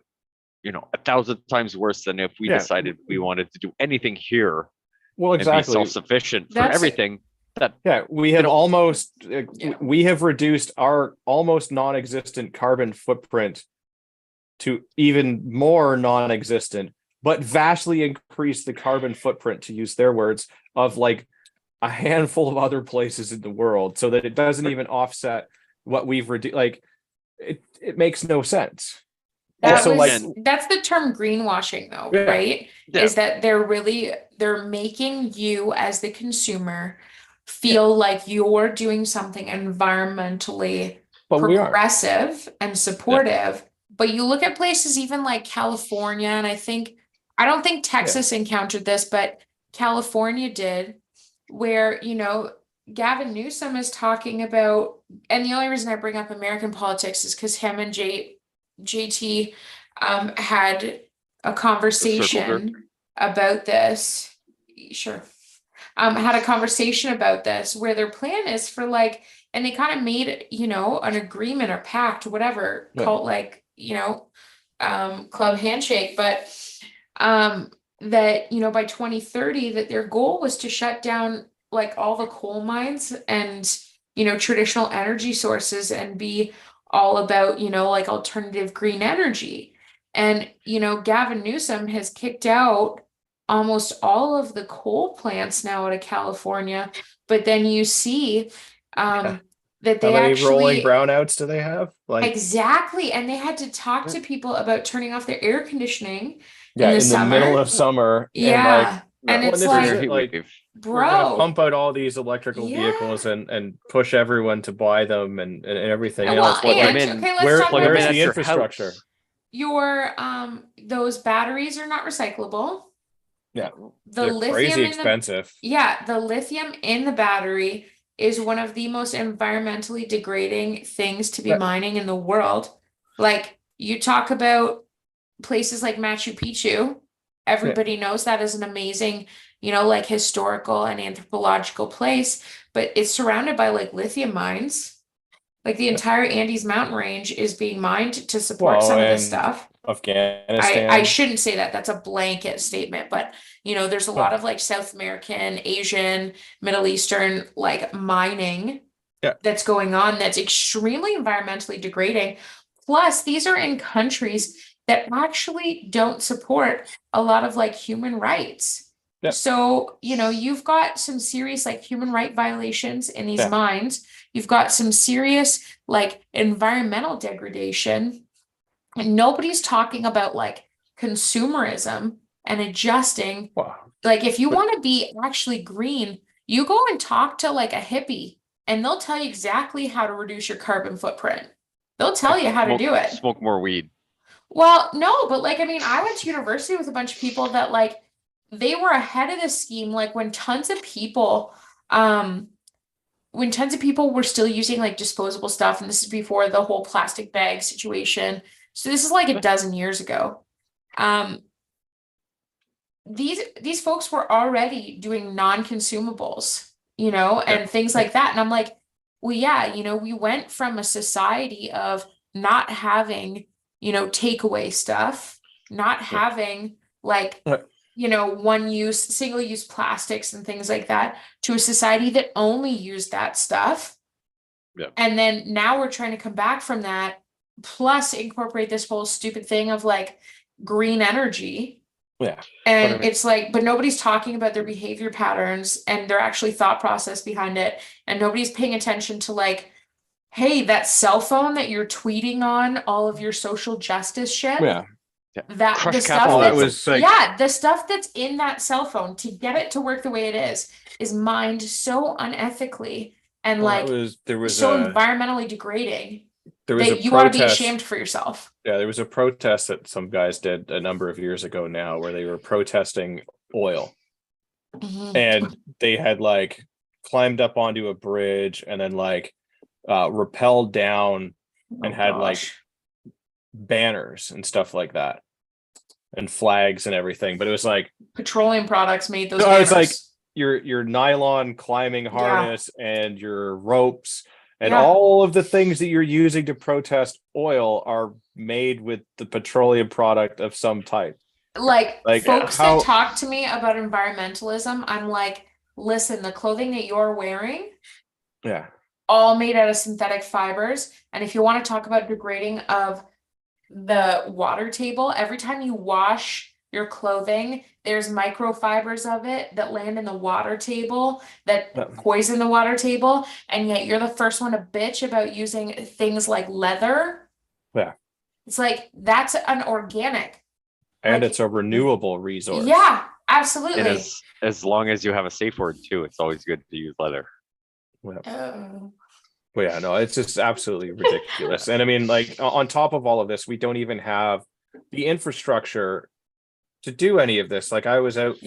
1,000 times worse than if we Yeah. decided we wanted to do anything here Well, and be exactly. self-sufficient for That's- everything. That Yeah, we have almost Yeah. we have reduced our almost non-existent carbon footprint to even more non-existent, but vastly increased the carbon footprint, to use their words, of like a handful of other places in the world, so that it doesn't even offset what we've reduced. Like it makes no sense. That Also, was, like- that's the term greenwashing though, Yeah. right? Yeah. Is that they're making you as the consumer feel like you're doing something environmentally But we are. progressive and supportive. But you look at places even like California, and I don't think Texas encountered this, but California did, where, Gavin Newsom is talking about, and the only reason I bring up American politics is because him and JT had a conversation about this. Sure. Had a conversation about this where their plan is for like, and they kind of made, an agreement or pact, whatever, Yeah. called like, club handshake, but that, by 2030, that their goal was to shut down like all the coal mines and, traditional energy sources and be all about, like alternative green energy. And, Gavin Newsom has kicked out almost all of the coal plants now out of California, but then you see that How they many rolling actually brownouts do they have? Like exactly, and they had to talk to people about turning off their air conditioning yeah, in the in the summer. middle of summer. Yeah, and well, it's this like, is it, like, we're gonna bro, pump out all these electrical Yeah. vehicles and push everyone to buy them and everything well, else. But and like, okay, let's where talk about where's this. the infrastructure? Your those batteries are not recyclable. Yeah, The they're lithium crazy in expensive. the lithium in the battery is one of the most environmentally degrading things to be Yeah. mining in the world. Like you talk about places like Machu Picchu, everybody knows that is an amazing, like historical and anthropological place, but it's surrounded by like lithium mines. Like the entire Andes mountain range is being mined to support Well, some of this and stuff. Afghanistan. I shouldn't say that. That's a blanket statement, but there's a lot of like South American, Asian, Middle Eastern like mining that's going on that's extremely environmentally degrading. Plus, these are in countries that actually don't support a lot of like human rights. Yeah. So, you've got some serious like human right violations in these Yeah. mines. You've got some serious like environmental degradation. And nobody's talking about like consumerism and adjusting. Wow. Like if you want to be actually green, you go and talk to like a hippie and they'll tell you exactly how to reduce your carbon footprint. They'll tell you how to do it. Smoke more weed. Well, no, but like, I mean, I went to university with a bunch of people that like, they were ahead of the scheme. Like when tons of people, when tons of people were still using like disposable stuff, and this is before the whole plastic bag situation. So this is like a dozen years ago. These folks were already doing non-consumables, and things like that. And I'm like, well, yeah, we went from a society of not having, takeaway stuff, not having like, single-use plastics and things like that, to a society that only used that stuff. Yeah. And then now we're trying to come back from that, plus incorporate this whole stupid thing of like green energy. Yeah. And it's like, but nobody's talking about their behavior patterns and their actually thought process behind it. And nobody's paying attention to like, hey, that cell phone that you're tweeting on all of your social justice shit. Yeah. That Crush the stuff capitalism. that's, It was like, yeah, the stuff that's in that cell phone to get it to work the way it is mined so unethically and like there was so a environmentally degrading there was a that you ought to be protest. ashamed for yourself. Yeah, there was a protest that some guys did a number of years ago now, where they were protesting oil, and they had like climbed up onto a bridge and then like rappelled down and had like banners and stuff like that, and flags and everything. But it was like petroleum products made those No, banners. it's like your nylon climbing harness and your ropes and all of the things that you're using to protest oil are made with the petroleum product of some type. Like folks that talk to me about environmentalism, I'm like, listen, the clothing that you're wearing, all made out of synthetic fibers. And if you want to talk about degrading of the water table, every time you wash your clothing, there's microfibers of it that land in the water table that poison the water table, and yet you're the first one to bitch about using things like leather. Yeah. It's like, that's an organic. And it's a renewable resource. Yeah, absolutely. And as long as you have a safe word too, it's always good to use leather. Oh. Well, yeah, no, it's just absolutely ridiculous. And I mean, like, on top of all of this, we don't even have the infrastructure to do any of this. Like, I was out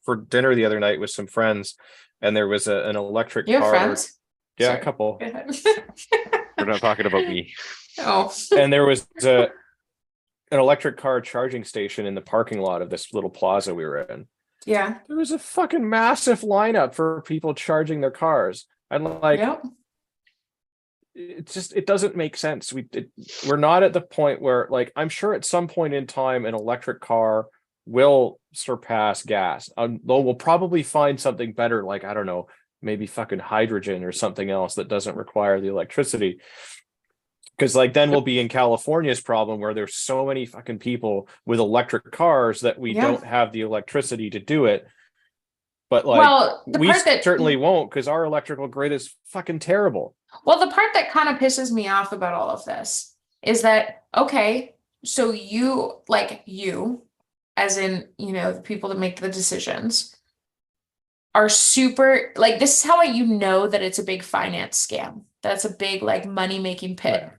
for dinner the other night with some friends, and there was an electric car. Friends? Yeah, Sorry. a couple. We're not talking about me. Oh. And there was an electric car charging station in the parking lot of this little plaza we were in. Yeah. There was a fucking massive lineup for people charging their cars. And like, it doesn't make sense. We're not at the point where, like, I'm sure at some point in time an electric car will surpass gas. Though we'll probably find something better, like, I don't know, maybe fucking hydrogen or something else that doesn't require the electricity. Because like then we'll be in California's problem, where there's so many fucking people with electric cars that we don't have the electricity to do it. But like, we certainly won't, because our electrical grid is fucking terrible. Well, the part that kind of pisses me off about all of this is that, okay, so you, as in, the people that make the decisions, are super, like, this is how you know that it's a big finance scam. That's a big, like, money-making pit. Yeah.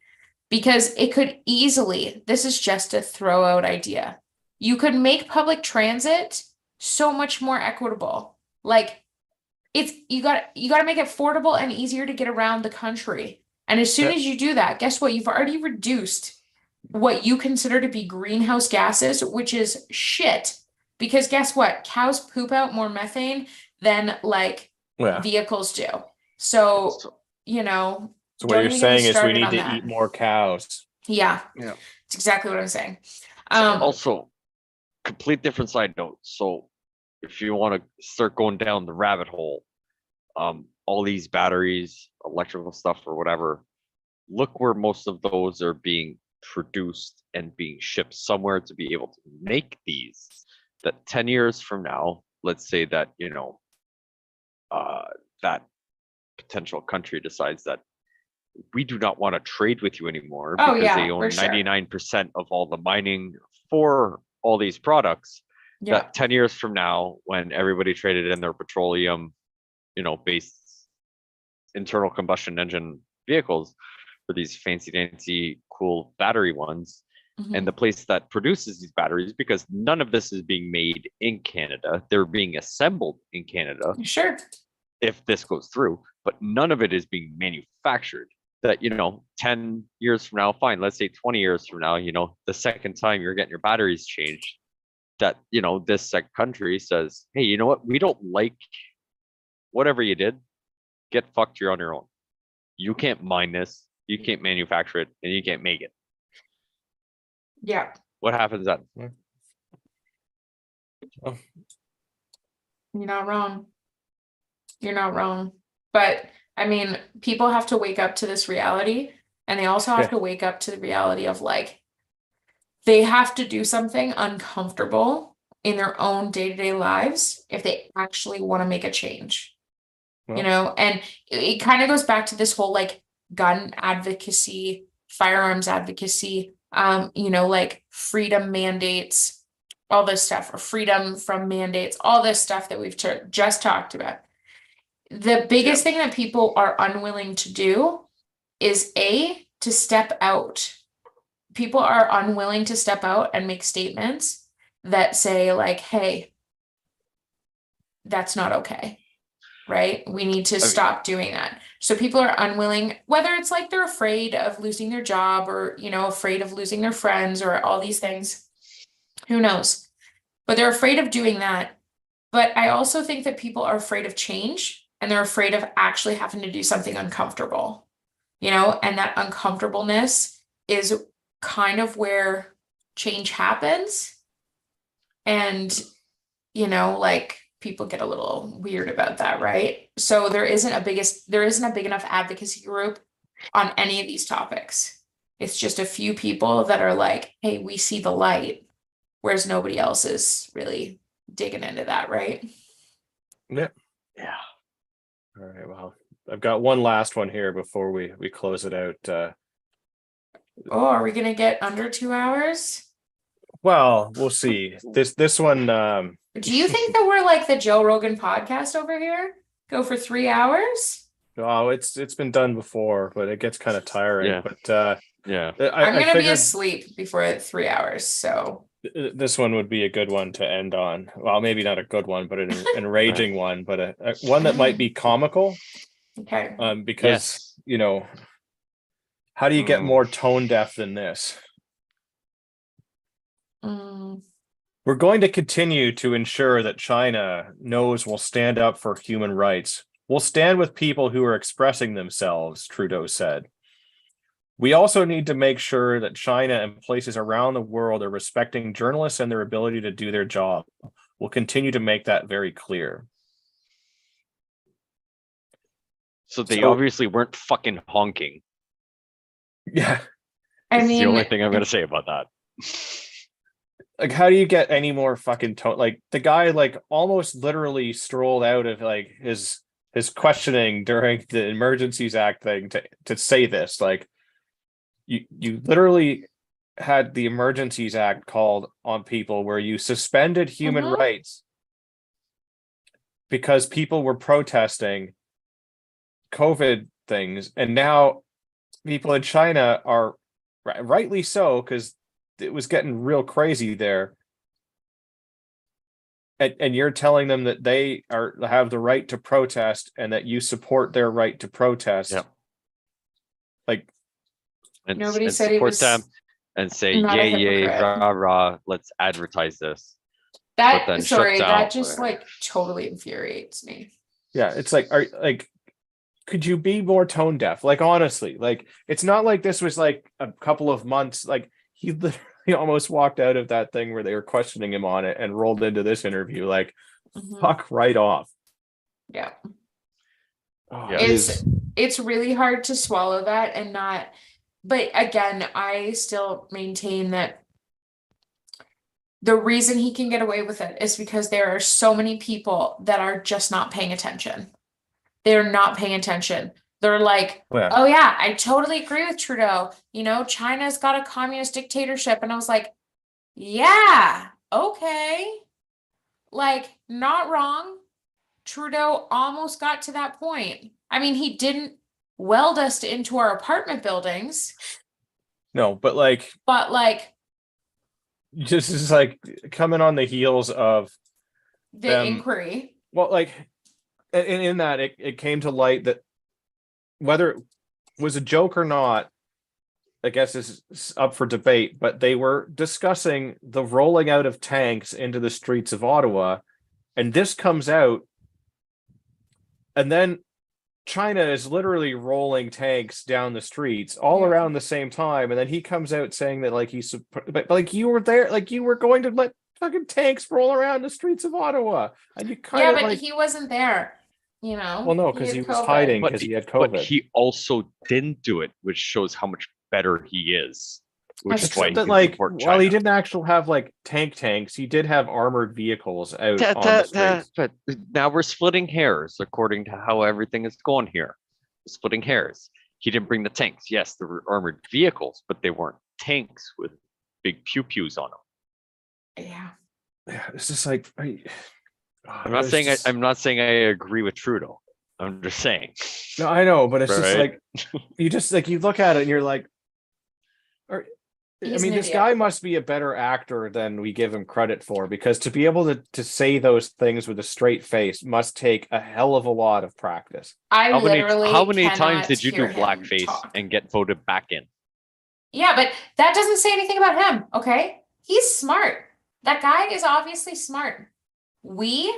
Because it could easily, this is just a throw out idea, you could make public transit so much more equitable. Like, you got to make it affordable and easier to get around the country. And as soon as you do that, guess what? You've already reduced what you consider to be greenhouse gases, which is shit. Because guess what? Cows poop out more methane than vehicles do. So, So what you're saying is we need to eat more cows. Yeah. It's exactly what I'm saying. Also, complete different side note. So if you want to start going down the rabbit hole, all these batteries, electrical stuff or whatever, look where most of those are being produced and being shipped somewhere to be able to make these. That 10 years from now, let's say that, that potential country decides that we do not want to trade with you anymore because they own 99% of all the mining for all these products. That 10 years from now, when everybody traded in their petroleum, based internal combustion engine vehicles for these fancy dancy cool battery ones, and the place that produces these batteries, because none of this is being made in Canada, they're being assembled in Canada. Sure. If this goes through, but none of it is being manufactured. That, 10 years from now, fine, let's say 20 years from now, the second time you're getting your batteries changed, that, this country says, hey, you know what? We don't like whatever you did. Get fucked, you're on your own. You can't mine this, you can't manufacture it, and you can't make it. Yeah. What happens then? Oh, You're not wrong. You're not wrong. But I mean, people have to wake up to this reality, and they also have Yeah. to wake up to the reality of like they have to do something uncomfortable in their own day-to-day lives if they actually want to make a change. Well. And it kind of goes back to this whole like gun advocacy, firearms advocacy, like freedom mandates, all this stuff, or freedom from mandates, all this stuff that we've just talked about. The biggest thing that people are unwilling to do is to step out. People are unwilling to step out and make statements that say like, hey, that's not okay, right? We need to stop doing that. So people are unwilling, whether it's like they're afraid of losing their job or, afraid of losing their friends or all these things, who knows? But they're afraid of doing that. But I also think that people are afraid of change, and they're afraid of actually having to do something uncomfortable, and that uncomfortableness is kind of where change happens. And, like people get a little weird about that, right? So there isn't a big enough advocacy group on any of these topics. It's just a few people that are like, hey, we see the light, whereas nobody else is really digging into that, right? Yeah. Yeah. All right. Well, I've got one last one here before we close it out. Oh, are we gonna get under 2 hours? Well, we'll see. This one. Do you think that we're like the Joe Rogan podcast over here? Go for 3 hours? Oh, it's been done before, but it gets kind of tiring. Yeah. But Yeah. I'm gonna be figured asleep before 3 hours, so this one would be a good one to end on. Well, maybe not a good one, but an enraging one, but a one that might be comical. okay. Because how do you get more tone deaf than this? We're going to continue to ensure that China knows we'll stand up for human rights. We'll stand with people who are expressing themselves, Trudeau said. We also need to make sure that China and places around the world are respecting journalists and their ability to do their job. We'll continue to make that very clear. So they obviously weren't fucking honking. Yeah. That's the only thing I'm going to say about that. Like, how do you get any more fucking tone? Like, the guy like almost literally strolled out of like his questioning during the Emergencies Act thing to say this. Like, you literally had the Emergencies Act called on people where you suspended human rights because people were protesting COVID things, and now people in China are rightly so, because it was getting real crazy there, and you're telling them that they have the right to protest and that you support their right to protest. Yep. Like, nobody and said he support was them and say not a yay hypocrite. rah rah, let's advertise this. That then sorry, shut that down. just like totally infuriates me. yeah, it's like, could you be more tone deaf? Like, honestly, like, it's not like this was like a couple of months. Like, he literally almost walked out of that thing where they were questioning him on it and rolled into this interview. Like, fuck right off. Yeah. Oh, Yeah. It's really hard to swallow that and not, but again, I still maintain that the reason he can get away with it is because there are so many people that are just not paying attention. They're not paying attention. They're like, oh yeah, I totally agree with Trudeau. China's got a communist dictatorship. And I was like, yeah, okay. Like, not wrong. Trudeau almost got to that point. I mean, he didn't weld us into our apartment buildings. No, but like, just is like coming on the heels of the inquiry. Well, like, in that it came to light that whether it was a joke or not, I guess is up for debate, but they were discussing the rolling out of tanks into the streets of Ottawa, and this comes out, and then China is literally rolling tanks down the streets all Yeah. around the same time, and then he comes out saying that like but like you were there, like you were going to let fucking tanks roll around the streets of Ottawa, and you kind Yeah, of but like, he wasn't there. You know. well, no, He because had he was COVID. hiding But because he had but COVID. he also didn't do it, which shows how much better he is. Which That's is why he Except that, can like, support while he China. didn't actually have like tanks, he did have armored vehicles out That- on the that- streets. that- but now we're splitting hairs according to how everything is going here. Splitting hairs. He didn't bring the tanks. Yes, there were armored vehicles, but they weren't tanks with big pew pews on them. Yeah. Yeah, it's just like I'm not saying I'm not saying I agree with Trudeau. I'm just saying. No, I know, but it's just Right. like you look at it and you're like, I He's mean, an this idiot. guy must be a better actor than we give him credit for, because to be able to say those things with a straight face must take a hell of a lot of practice. I How literally many times cannot did you do hear him blackface talk. and get voted back in? Yeah, but that doesn't say anything about him, okay? He's smart. That guy is obviously smart. We,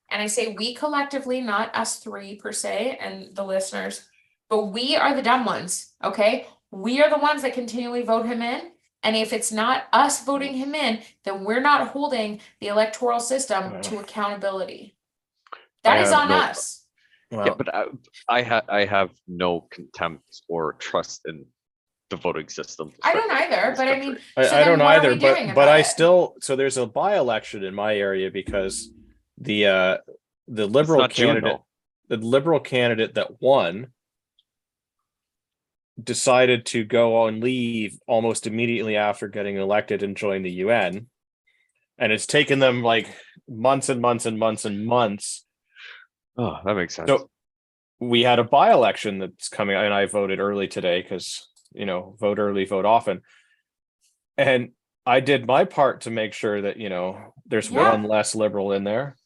and I say we collectively, not us three per se, and the listeners, but we are the dumb ones, okay? We are the ones that continually vote him in. And if it's not us voting him in, then we're not holding the electoral system to accountability. That is have on no- us. Yeah, Well, but I have no contempt or trust in the voting system. I don't either, but I mean, so I then don't what are either, we doing but about I it? still, so there's a by-election in my area because the liberal candidate, the liberal candidate that won decided to go on leave almost immediately after getting elected and join the UN. And it's taken them like months and months and months and months. Oh, that makes sense. So we had a by-election that's coming, and I voted early today because, vote early, vote often. And I did my part to make sure that, there's Yeah. one less liberal in there.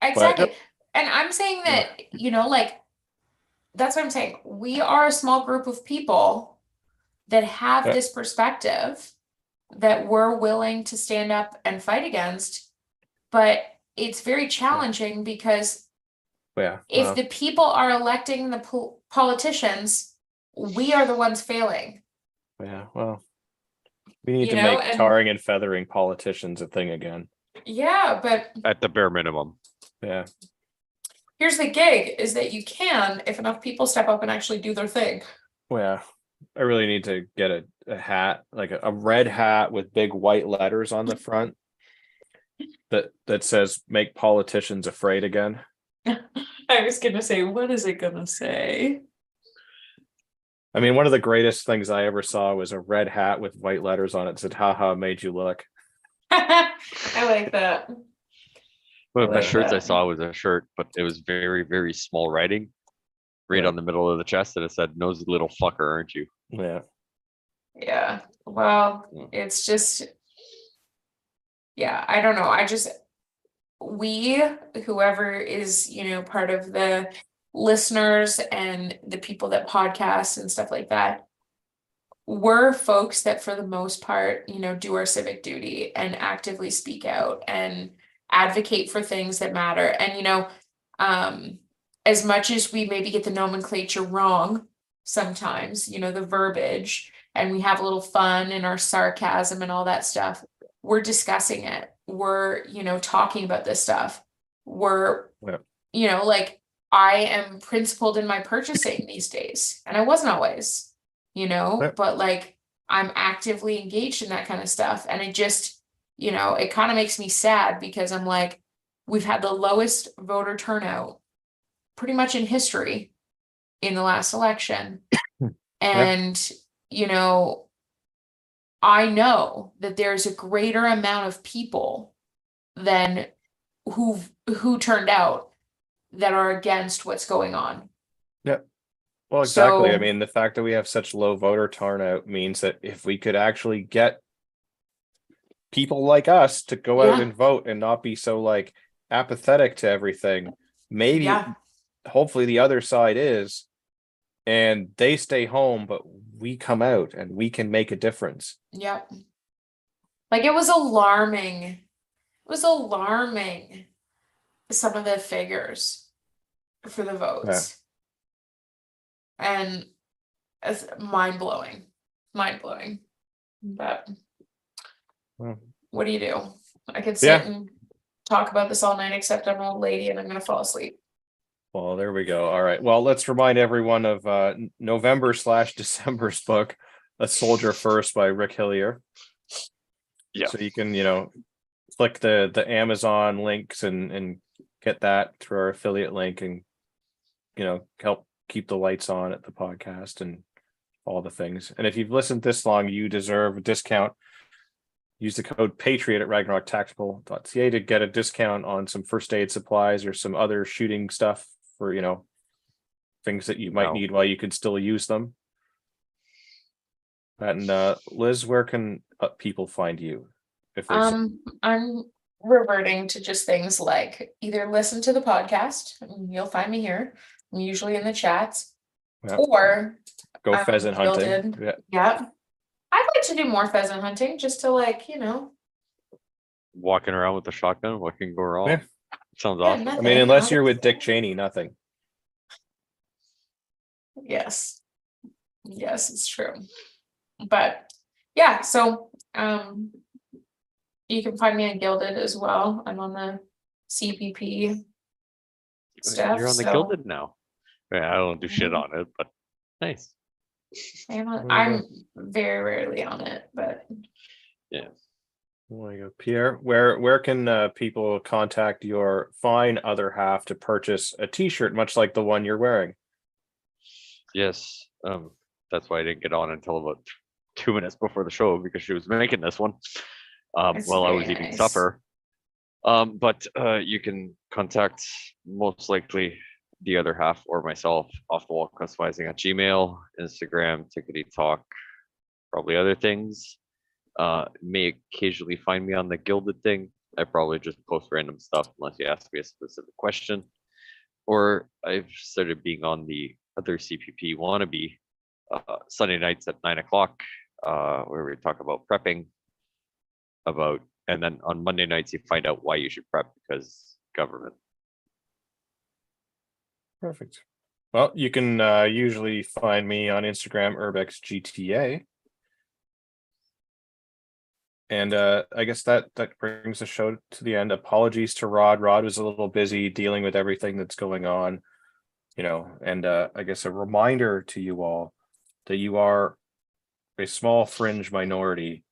Exactly. And I'm saying that, like, that's what I'm saying. We are a small group of people that have Yeah. this perspective that we're willing to stand up and fight against. But it's very challenging because Yeah. if the people are electing the politicians, we are the ones failing. Yeah. Well, we need You to know, make and- tarring and feathering politicians a thing again. Yeah, but At the bare minimum. Yeah. here's the gig is that you can if enough people step up and actually do their thing. Well, yeah. I really need to get a hat, like a red hat with big white letters on the front that says "Make politicians afraid again." I was gonna say, what is it gonna say? I mean, one of the greatest things I ever saw was a red hat with white letters on it that said "Haha, made you look." I like that. One of the like best shirts I that. saw was a shirt, but it was very, very small writing, right Right. on the middle of the chest, and it said, "Nosy little fucker, aren't you?" Yeah. Yeah. Well, it's just, yeah, I don't know. Whoever is, part of the listeners and the people that podcast and stuff like that, we're folks that for the most part, do our civic duty and actively speak out and advocate for things that matter. And, as much as we maybe get the nomenclature wrong sometimes, the verbiage, and we have a little fun in our sarcasm and all that stuff, we're discussing it. We're, talking about this stuff. We're, Yeah. like I am principled in my purchasing these days, and I wasn't always, Right. but like I'm actively engaged in that kind of stuff. And it just, it kind of makes me sad because I'm like, we've had the lowest voter turnout pretty much in history in the last election. And, I know that there's a greater amount of people than who turned out that are against what's going on. Well, exactly. I So- mean, the fact that we have such low voter turnout means that if we could actually get people like us to go out Yeah. and vote and not be so like apathetic to everything, maybe Yeah. hopefully the other side is, and they stay home, but we come out and we can make a difference. Yep. Like it was alarming. It was alarming. Some of the figures for the votes. And it's mind blowing. Mind blowing. But Well, what do you do? I could sit Yeah. and talk about this all night, except I'm an old lady and I'm gonna fall asleep. well, there we go. All right. Well, let's remind everyone of November/December's book, A Soldier First by Rick Hillier. Yeah. So you can, click the Amazon links and get that through our affiliate link and, help keep the lights on at the podcast and all the things. And if you've listened this long, you deserve a discount. Use the code Patriot at RagnarOkTactical.ca to get a discount on some first aid supplies or some other shooting stuff for, things that you might Wow. need while you can still use them. And Liz, where can people find you? If they I'm reverting to just things like either listen to the podcast, and you'll find me here. I'm usually in the chats, Yeah. or go pheasant hunting. Gilded. Yeah. yeah. I'd like to do more pheasant hunting just to Walking around with a shotgun, what can go wrong? Yeah. Sounds Yeah, awesome. nothing. I mean, unless you're with Dick Cheney, nothing. Yes. Yes, it's true. But yeah, so you can find me on Gilded as well. I'm on the CPP stuff. You're on the so Gilded now. Yeah, I don't do shit on it, but nice. I'm very rarely on it, but Yeah. There you go. Pierre, where can people contact your fine other half to purchase a t-shirt much like the one you're wearing? Yes. That's why I didn't get on until about 2 minutes before the show, because she was making this one It's while I very was eating nice. supper. But you can contact most likely the other half or myself, off the wall customizing at Gmail, Instagram, Tickety Talk, probably other things. May occasionally find me on the Gilded thing. I probably just post random stuff unless you ask me a specific question. Or I've started being on the other CPP wannabe Sunday nights at 9 o'clock, where we talk about prepping. And then on Monday nights you find out why you should prep, because government. Perfect. Well, you can usually find me on Instagram, UrbexGTA. And I guess that brings the show to the end. Apologies to Rod. Rod was a little busy dealing with everything that's going on, and I guess a reminder to you all that you are a small fringe minority